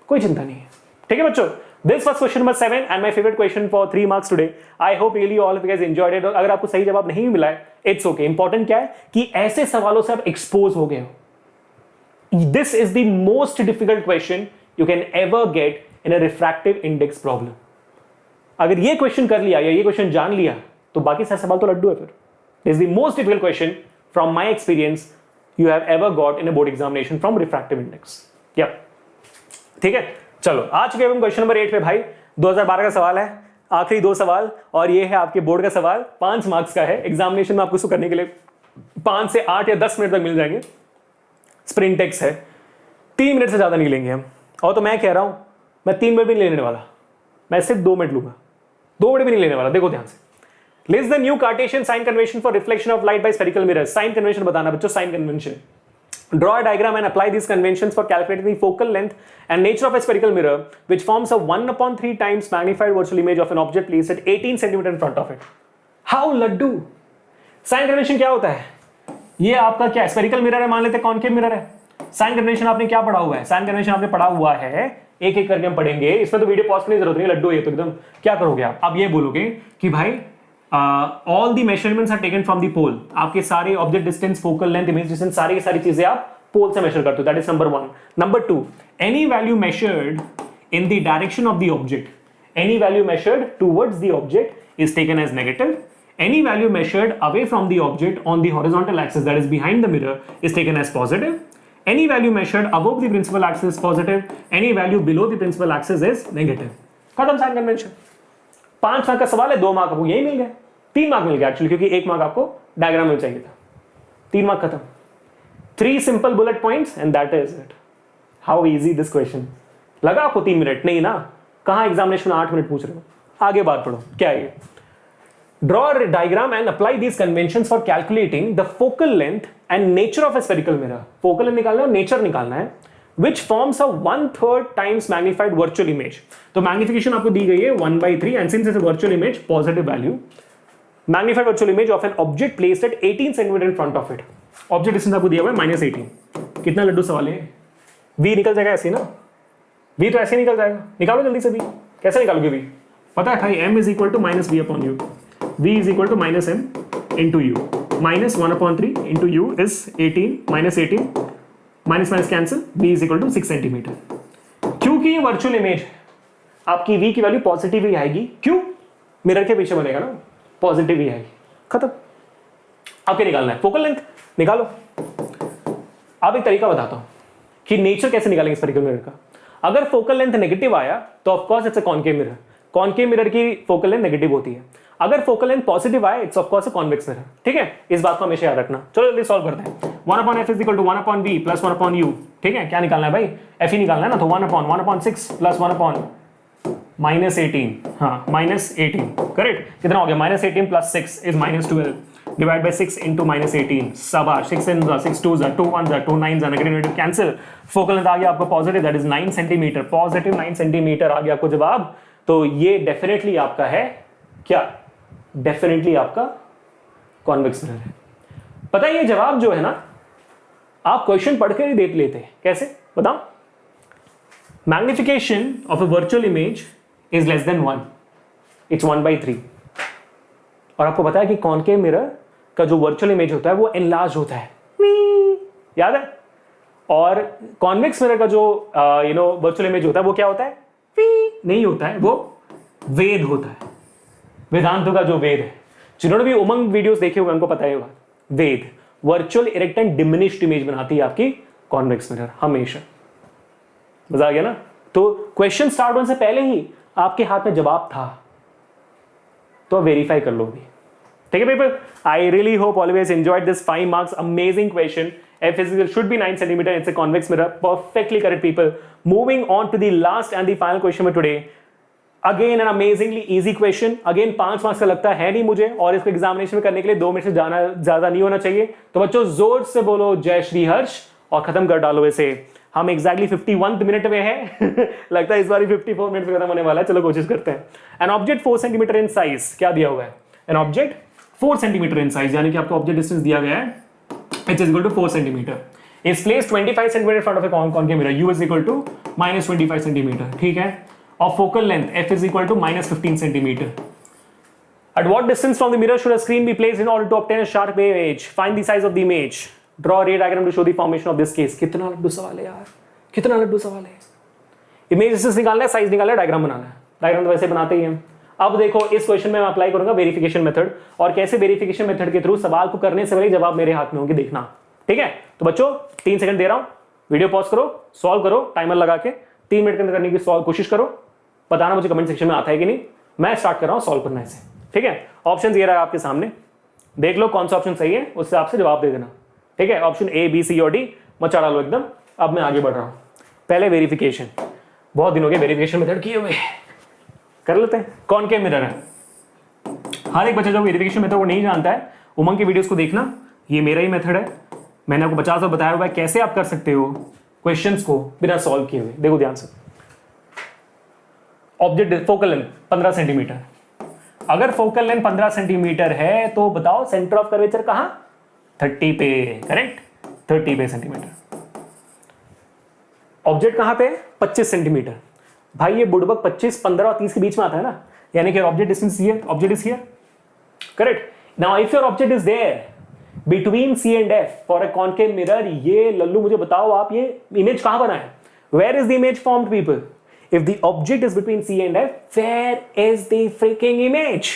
कोई चिंता नहीं है, ठीक है बच्चों। This was question number 7 and my favourite question for 3 marks today. I hope really all of you guys enjoyed it. अगर आपको सही जवाब नहीं मिला है इट्स ओके, इंपॉर्टेंट क्या है कि ऐसे सवालों से आप एक्सपोज हो गए हो। This is the most difficult question you can ever get in a refractive index problem. अगर ये क्वेश्चन कर लिया या ये क्वेश्चन जान लिया तो बाकी सारे सवाल तो लड्डू है फिर। This is the most difficult question from my experience you have ever got in a board examination from refractive index। yep, ठीक है, चलो आ चुके हम क्वेश्चन नंबर 8 पे। भाई 2012 का सवाल है, आखिरी 2 सवाल, और ये है आपके बोर्ड का सवाल, 5 मार्क्स का है। एग्जामिनेशन में आपको इसको करने के लिए 5 से 8 या 10 मिनट तक मिल जाएंगे। स्प्रिंट टेक्स है, 3 मिनट से ज्यादा नहीं लेंगे हम, और तो मैं कह रहा हूं मैं 3 मिनट भी नहीं लेने वाला, मैं सिर्फ 2 मिनट लूंगा, 2 मिनट भी नहीं लेने वाला। देखो ध्यान से, List the new Cartesian sign convention for reflection of light by spherical mirrors। Sign convention बताना बच्चों, sign convention। Draw a diagram and apply these conventions for calculating the focal length and nature of a spherical mirror which forms a 1/3 times magnified virtual image of an object placed at 18 cm in front of it। How Laddu? Sign convention क्या होता है? ये आपका क्या spherical mirror है, मान लेते हैं कॉनकेव मिरर है। साइन कन्वेंशन आपने क्या पढ़ा हुआ है? साइन कन्वेंशन आपने पढ़ा हुआ है, एक एक करके हम पढ़ेंगे, इसमें तो वीडियो पॉज करने की जरूरत नहीं, लड्डू है तो एकदम। क्या करोगे आप ये बोलोगे कि भाई all the measurements are taken from the pole. आपके सारे object distance, focal length, image distance, सारी की सारी चीजें आप पोल से मेजर करते हो। That is number 1। Number 2, any value measured in the direction of the object, any value measured towards the object is taken as negative. Any value measured away from the object on the horizontal axis, that is behind the mirror, is taken as positive. Any value measured above the principal axis is positive. Any value below the principal axis is negative. खत्म sign convention. 5 mark का सवाल है, 2 mark आपको यही मिल गए, 3 mark मिल गया actually, क्योंकि 1 mark आपको डायग्राम में चाहिए था। 3 मार्क खत्म। 3 simple bullet points and that is it. How easy this question. लगा आपको 3 मिनट? नहीं ना, कहां एग्जामिनेशन में 8 मिनट पूछ रहे हो। आगे बात पढ़ो, क्या है ये? Draw a diagram and apply these conventions for calculating the focal length and nature of a spherical mirror. Focal length निकालना है और nature निकालना है, which forms a 1/3 times magnified virtual image. तो magnification आपको दी गई है 1/3 and since it's a virtual image, positive value, magnified virtual image of an object placed at 18 cm in front of it. Object distance आपको दिया हुआ है -18। कितना लड्डू सवाल है? V निकल जाएगा ऐसे ना, V तो ऐसे निकल जाएगा, निकालो जल्दी से V। कैसे निकालोगे V? पता है भाई, m is equal to -v upon u. V is equal to -m into u. -1/3 into u is 18, -18, minus cancel, V is equal to 6 cm। क्योंकि ये वर्चुअल इमेज आपकी V की वैल्यू पॉजिटिव ही आएगी। क्यों? मिरर के पीछे बनेगा ना, पॉजिटिव ही आएगी। खत्म। अब क्या निकालना है? फोकल लेंथ निकालो। अब एक तरीका बताता हूं कि नेचर कैसे निकालेंगे स्फेरिकल मिरर का। अगर फोकल लेंथ नेगेटिव आया तो of course it's a concave mirror. Concave mirror की फोकल लेंथ नेगेटिव होती है। अगर फोकल लेंथ पॉजिटिव आए it's of course a convex mirror. ठीक है, इस बात को हमेशा याद रखना। चलो जल्दी सॉल्व करते हैं। 1/f is equal to 1/v plus 1/u। ठीक है, क्या निकालना है भाई? एफ ही निकालना है ना, तो 1/1/6 प्लस 1/-18। हाँ, -18 करेक्ट। कितना हो गया? -18 plus 6 is -12 divide by 6 into -18। शाबाश, 6 इन 6 2 2 1 2 9 नेगेटिव कैंसिल। फोकल लेंथ आ गया आपको positive, that is 9 centimetre. Positive 9 centimetre आ गया आपको जवाब। तो ये डेफिनेटली आपका है क्या? डेफिनेटली आपका कॉन्वेक्स मिरर है। पता है ये जवाब जो है ना, आप क्वेश्चन पढ़कर ही देख लेते हैं। कैसे बताओ? Magnification of a virtual image is less than 1, it's 1/3। और आपको पता है कि कॉनकेव मिरर का जो वर्चुअल इमेज होता है वो एनलार्ज होता है, याद है? और कॉन्वेक्स मिरर का जो वर्चुअल इमेज होता है वो क्या होता है? नहीं होता है, वो वेद होता है। वेदांतों का जो वेद है, जिन्होंने भी उमंग वीडियोस देखे हुए उनको पता ही होगा। वेद virtual erect and diminished image बनाती है आपकी कॉन्वेक्स मिरर हमेशा। मजा आ गया ना? तो क्वेश्चन स्टार्ट होने से पहले ही आपके हाथ में जवाब था, तो वेरीफाई कर लो भी। ठीक है people, I really hope always enjoyed this 5 marks amazing question. F physical should be 9 centimeter. It's a convex mirror. Perfectly correct, people. Moving on to the last and the final question for today. Again, an amazingly easy question. Again, 5 marks का लगता है नहीं मुझे, और इसको examination में करने के लिए 2 मिनट से ज्यादा नहीं होना चाहिए। तो बच्चों जोर से बोलो जय श्री हर्ष और खत्म कर डालो इसे। हम एग्जैक्टली 51 मिनट में हैं। लगता है इस बार 54 मिनट में खत्म होने वाला है। चलो कोशिश करते हैं। An object 4 centimetre in size, क्या दिया हुआ है? An object 4 centimetre in size, यानी कि आपको ऑब्जेक्ट डिस्टेंस दिया गया है h is equal to 4 centimeter, is placed 25 centimeter in front of a concave mirror, u is equal to -25 centimeter, ठीक है? Of focal length f is equal to -15 centimeter. At what distance from the mirror should a screen be placed in order to obtain a sharp image? Find the size of the image. Draw a ray diagram to show the formation of this case. कितना लड्डू सवाल है यार, कितना लड्डू सवाल है। Image distance निकालना है, size निकालना है, डायग्राम बनाना है। डायग्राम तो वैसे बनाते ही हैं। अब देखो इस क्वेश्चन में मैं अप्लाई करूंगा वेरिफिकेशन मेथड, और कैसे वेरिफिकेशन मेथड के थ्रू सवाल को करने से पहले जवाब मेरे हाथ में होंगे, देखना। ठीक है, तो बच्चों 3 सेकंड दे रहा हूं, वीडियो पॉज करो, सॉल्व करो टाइमर लगा के। 3 मिनट के अंदर करने की सॉल्व कोशिश करो, बताना मुझे कमेंट सेक्शन में आता है कि नहीं। मैं स्टार्ट कर रहा हूं सॉल्व करना इसे। ठीक है, ऑप्शन ये रहा आपके सामने, देख लो कौन सा ऑप्शन सही है, उससे आपसे जवाब दे देना। ठीक है, ऑप्शन ए बी सी और डी मत चढ़ा लो एकदम। अब मैं आगे बढ़ रहा हूं। पहले वेरिफिकेशन, बहुत दिन हो गए वेरिफिकेशन मेथड किए हुए, कर लेते हैं। कॉनकेव मिरर है, हर एक बच्चा जो वेरिफिकेशन मेथड वो नहीं जानता है, उमंग की वीडियोस को देखना, ये मेरा ही मेथड है। मैंने आपको 50 बार बताया हुआ है कैसे आप कर सकते हो क्वेश्चंस को बिना सॉल्व किए हुए। देखो ध्यान से, ऑब्जेक्ट फोकल लेंथ 15 सेंटीमीटर। अगर फोकल लेंथ 15 सेंटीमीटर है तो बताओ सेंटर ऑफ कर्वेचर कहां? 30 पे, करेक्ट, 30 पे सेंटीमीटर। ऑब्जेक्ट कहां पे? 25 सेंटीमीटर। भाई ये बुड़बक 25, 15 और 30 के बीच में आता है ना, यानी कि object distance here, object is here, correct. Now if your object is there between C and F for a concave mirror, ये लल्लू मुझे बताओ आप ये इमेज कहां बना है? Where is the image formed people? If the object is between C and F, where is the freaking image?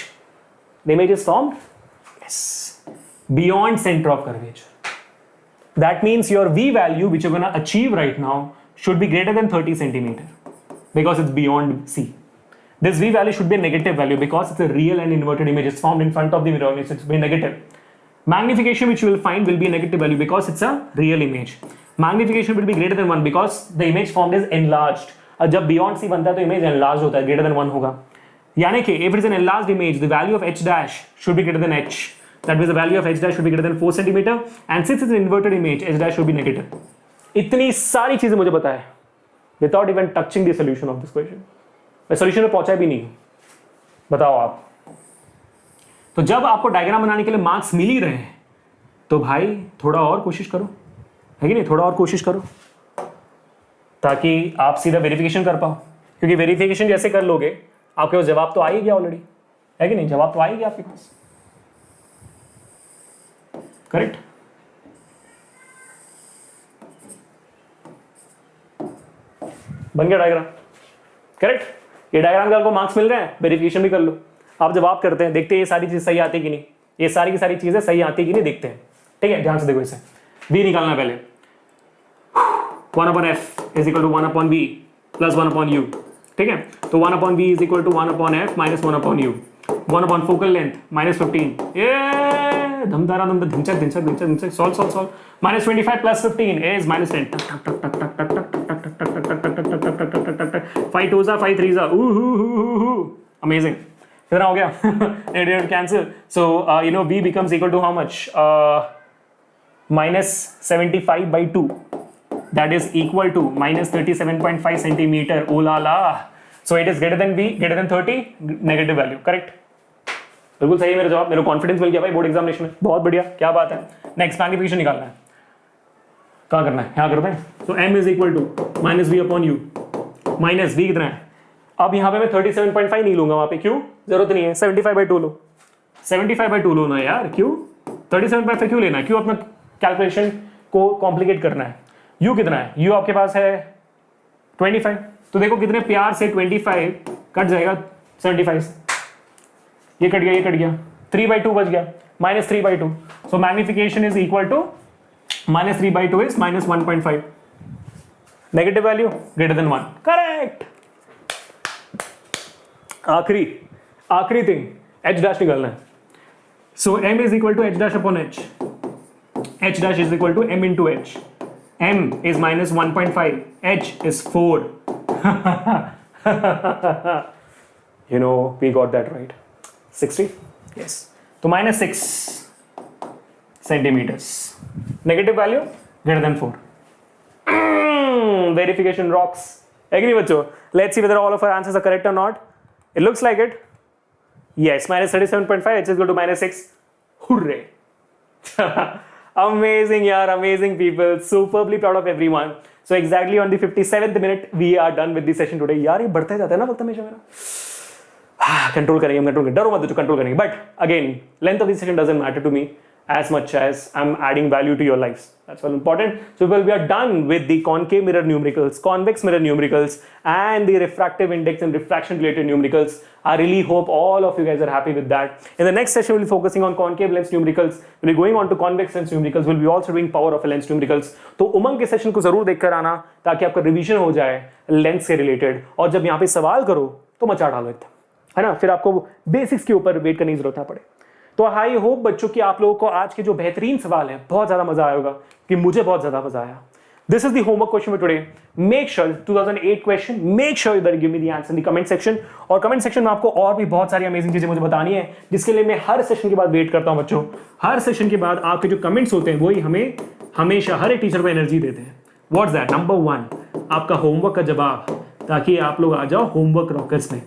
The image is formed, yes, beyond centre of curvature. That means your V value which you're going to achieve right now should be greater than 30 centimeter because it's beyond C. This V value should be a negative value because it's a real and inverted image. It's formed in front of the mirror, so it's be negative. Magnification which you will find will be a negative value because it's a real image. Magnification will be greater than 1 because the image formed is enlarged. और जब beyond C बनता है तो image enlarged होता है, greater than 1 होगा. यानी कि if it is an enlarged image, the value of H dash should be greater than H. That means the value of H dash should be greater than 4 centimeter. And since it's an inverted image, H dash should be negative. इतनी सारी चीजें मुझे पता है without even touching the solution of this question. मैं solution में पहुंचा भी नहीं, बताओ आप। तो जब आपको डायग्राम बनाने के लिए मार्क्स मिल ही रहे हैं तो भाई थोड़ा और कोशिश करो, है कि नहीं? थोड़ा और कोशिश करो ताकि आप सीधा वेरिफिकेशन कर पाओ, क्योंकि वेरिफिकेशन जैसे कर लोगे आपके पास जवाब तो आ ही गया ऑलरेडी, है कि नहीं? जवाब तो आ ही गया आपके पास, करेक्ट। बन गया डायग्राम, करेक्ट। ये डायग्राम का आपको मार्क्स मिल रहे हैं, वेरिफिकेशन भी कर लो। आप जवाब करते हैं, देखते हैं ये सारी चीज सही आती कि नहीं। ये सारी की सारी चीजें सही आती कि नहीं देखते हैं, ठीक है, ध्यान से देखो इसे। v निकालना है पहले, 1/f is equal to 1/v plus 1/u, ठीक है। तो 1/v is equal to 1/f minus 1/u, 1 focal length minus 15, ये धमदारा धम धिंचक धिंचक धिंचक धिंचक, solve minus 25 plus 15 is minus 10, 5 2s 5 3s, amazing. कितना हो गया? Cancel. So you know v becomes equal to how much? minus 75/2, that is equal to minus 37.5 centimeter. Oh la la. So it is greater than v, greater than 30, negative value, correct? बिल्कुल सही है मेरा जवाब, मेरे को confidence मिल गया भाई board examination में, बहुत बढ़िया, क्या बात है। नेक्स्ट मैग्निफिकेशन निकालना है, कहाँ करना है? यहाँ करते हैं। तो m is equal to minus v upon you, minus v कितना है? अब यहाँ पे मैं 37.5 नहीं लूंगा, वहां पे क्यों? जरूरत नहीं है, 75/2 लो, 75/2 लो ना यार, क्यों 37.5 क्यों लेना है? क्यों अपना कैलकुलेशन को कॉम्प्लिकेट करना है? u कितना है? u आपके पास है 25, तो देखो कितने प्यार से 25 कट जाएगा 75 से, ये कट गया, ये कट गया, 3/2 बच गया, minus 3/2। So magnification is equal to minus 3/2 is minus 1.5, negative value greater than 1, correct. आखिरी थिंग, h डैश निकालना है। So m is equal to h dash upon h dash is equal to m into h, m is minus 1.5, h is 4। You know, we got that right. 60? Yes. तो minus 6 centimeters. Negative value greater than 4. Verification rocks. Agree बच्चों? Let's see whether all of our answers are correct or not. It looks like it. Yes, minus 37.5, h is equal to minus 6. Hooray! Amazing yaar, amazing people. Superbly proud of everyone. So exactly on the 57th minute, we are done with the session today. यार ये बढ़ता जाता है ना वक्त हमेशा मेरा। Control करेंगे हम, कंट्रोल करेंगे, डरो मत, जो कंट्रोल करेंगे। But again length of this session doesn't matter to me as much as I'm adding value to your lives. That's all important. So we are done with the concave mirror numericals, convex mirror numericals, and the refractive index and refraction related numericals. I really hope all of you guys are happy with that. In the next session, we'll be focusing on concave lens numericals. We'll be going on to convex lens numericals. We'll be also doing power of a lens numericals. तो उमंग के session को जरूर देखकर आना ताकि आपका revision हो जाए लेंस से रिलेटेड, और जब यहाँ पे सवाल करो तो मचा डालो एकदम, है ना, फिर आपको बेसिक्स के ऊपर वेट करने की जरूरत ना पड़े। तो आई होप बच्चों कि आप लोगों को आज के जो बेहतरीन सवाल हैं बहुत ज्यादा मजा आया होगा, कि मुझे बहुत ज्यादा मजा आया। This is the homework question for today. Make sure 2008 question, make sure that give me the answer in the comment section. और कमेंट सेक्शन में आपको और भी बहुत सारी अमेजिंग चीजें मुझे बतानी है, जिसके लिए मैं हर सेशन के बाद वेट करता हूं बच्चों। हर सेशन के बाद आपके जो कमेंट्स होते हैं वही हमें हमेशा हर एक टीचर को एनर्जी देते हैं। What's that? नंबर 1 आपका होमवर्क का जवाब, ताकि आप लोग आ जाओ होमवर्क रॉकर्स में।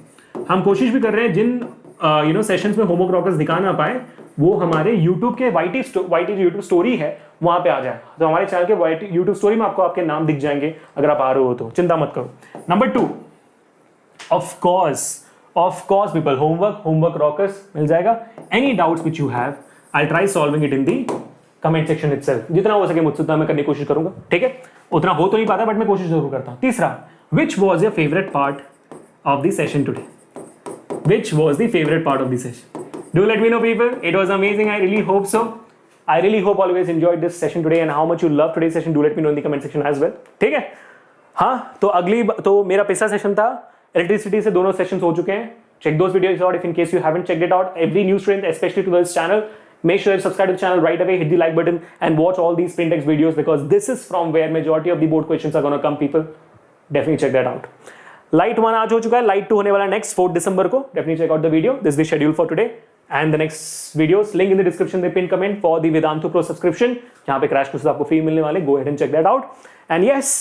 हम कोशिश भी कर रहे हैं जिन सेशंस में होमवर्क रॉकर्स दिखा ना पाए वो हमारे YouTube के वाईटी जो YouTube स्टोरी है वहां पे आ जाए। तो हमारे चैनल के वाईटी YouTube स्टोरी में आपको आपके नाम दिख जाएंगे अगर आप आ रहे हो तो, चिंता मत करो। Number 2, of course people, homework rockers मिल जाएगा। Any doubts which you have, I try solving it in the comment section itself. जितना हो सके मुझसे उतना मैं करने की कोशिश करूंगा, ठीक है। उतना हो तो नहीं पाता बट मैं कोशिश जरूर करता हूं। तीसरा, which was your favourite part of the session today? Which was the favorite part of the session? Do let me know, people. It was amazing. I really hope so. I really hope all of you guys enjoyed this session today and how much you love today's session. Do let me know in the comment section as well. ठीक है? हाँ, तो मेरा पिछला session था electricity से, दोनों sessions हो चुके हैं। Check those videos out if in case you haven't checked it out. Every new student, especially to this channel, make sure you subscribe to the channel right away. Hit the like button and watch all these SprintX videos because this is from where majority of the board questions are gonna come. People, definitely check that out. Light 1 आज हो चुका है, light 2 होने वाला next 4 दिसंबर को। Definitely check out the video. This is the schedule for today and the next videos, link in the description, the pin comment for the Vedantu pro subscription, जहां पे क्रैश कोर्सेज आपको फ्री मिलने वाले। Go ahead and check that out. And yes,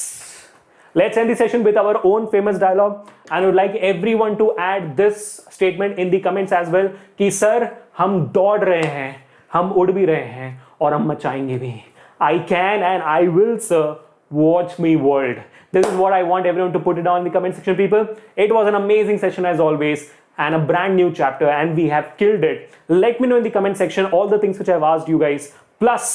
let's end the session with our own famous dialogue and would like everyone to add this statement in the comments as well कि sir हम दौड़ रहे हैं, हम उड़ भी रहे हैं और हम मचाएंगे भी। I can and I will sir, watch me world. This is what I want everyone to put it down in the comment section, people. It was an amazing session as always and a brand new chapter and we have killed it. Let me know in the comment section all the things which I've asked you guys, plus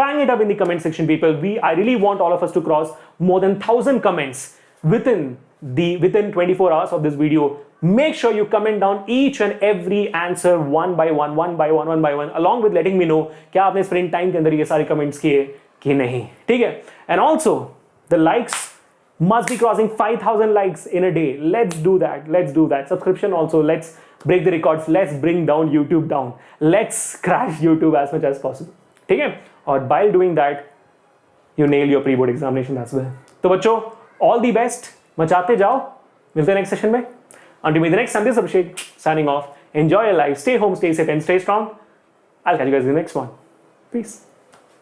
bang it up in the comment section, people. I really want all of us to cross more than 1,000 comments within 24 hours of this video. make sure you comment down each and every answer one by one, along with letting me know क्या आपने sprint time के अंदर ये सारे comments किए कि नहीं, ठीक है? And also the likes must be crossing 5,000 likes in a day. Let's do that. Subscription also, let's break the records. Let's bring down YouTube down. Let's crash YouTube as much as possible. ठीक है? और while doing that, you nail your pre-board examination as well. तो बच्चों, all the best. मचाते जाओ. मिलते हैं next session में. Until me the next time, this is Abhishek signing off. Enjoy your life. Stay home, stay safe, and stay strong. I'll catch you guys in the next one. Peace.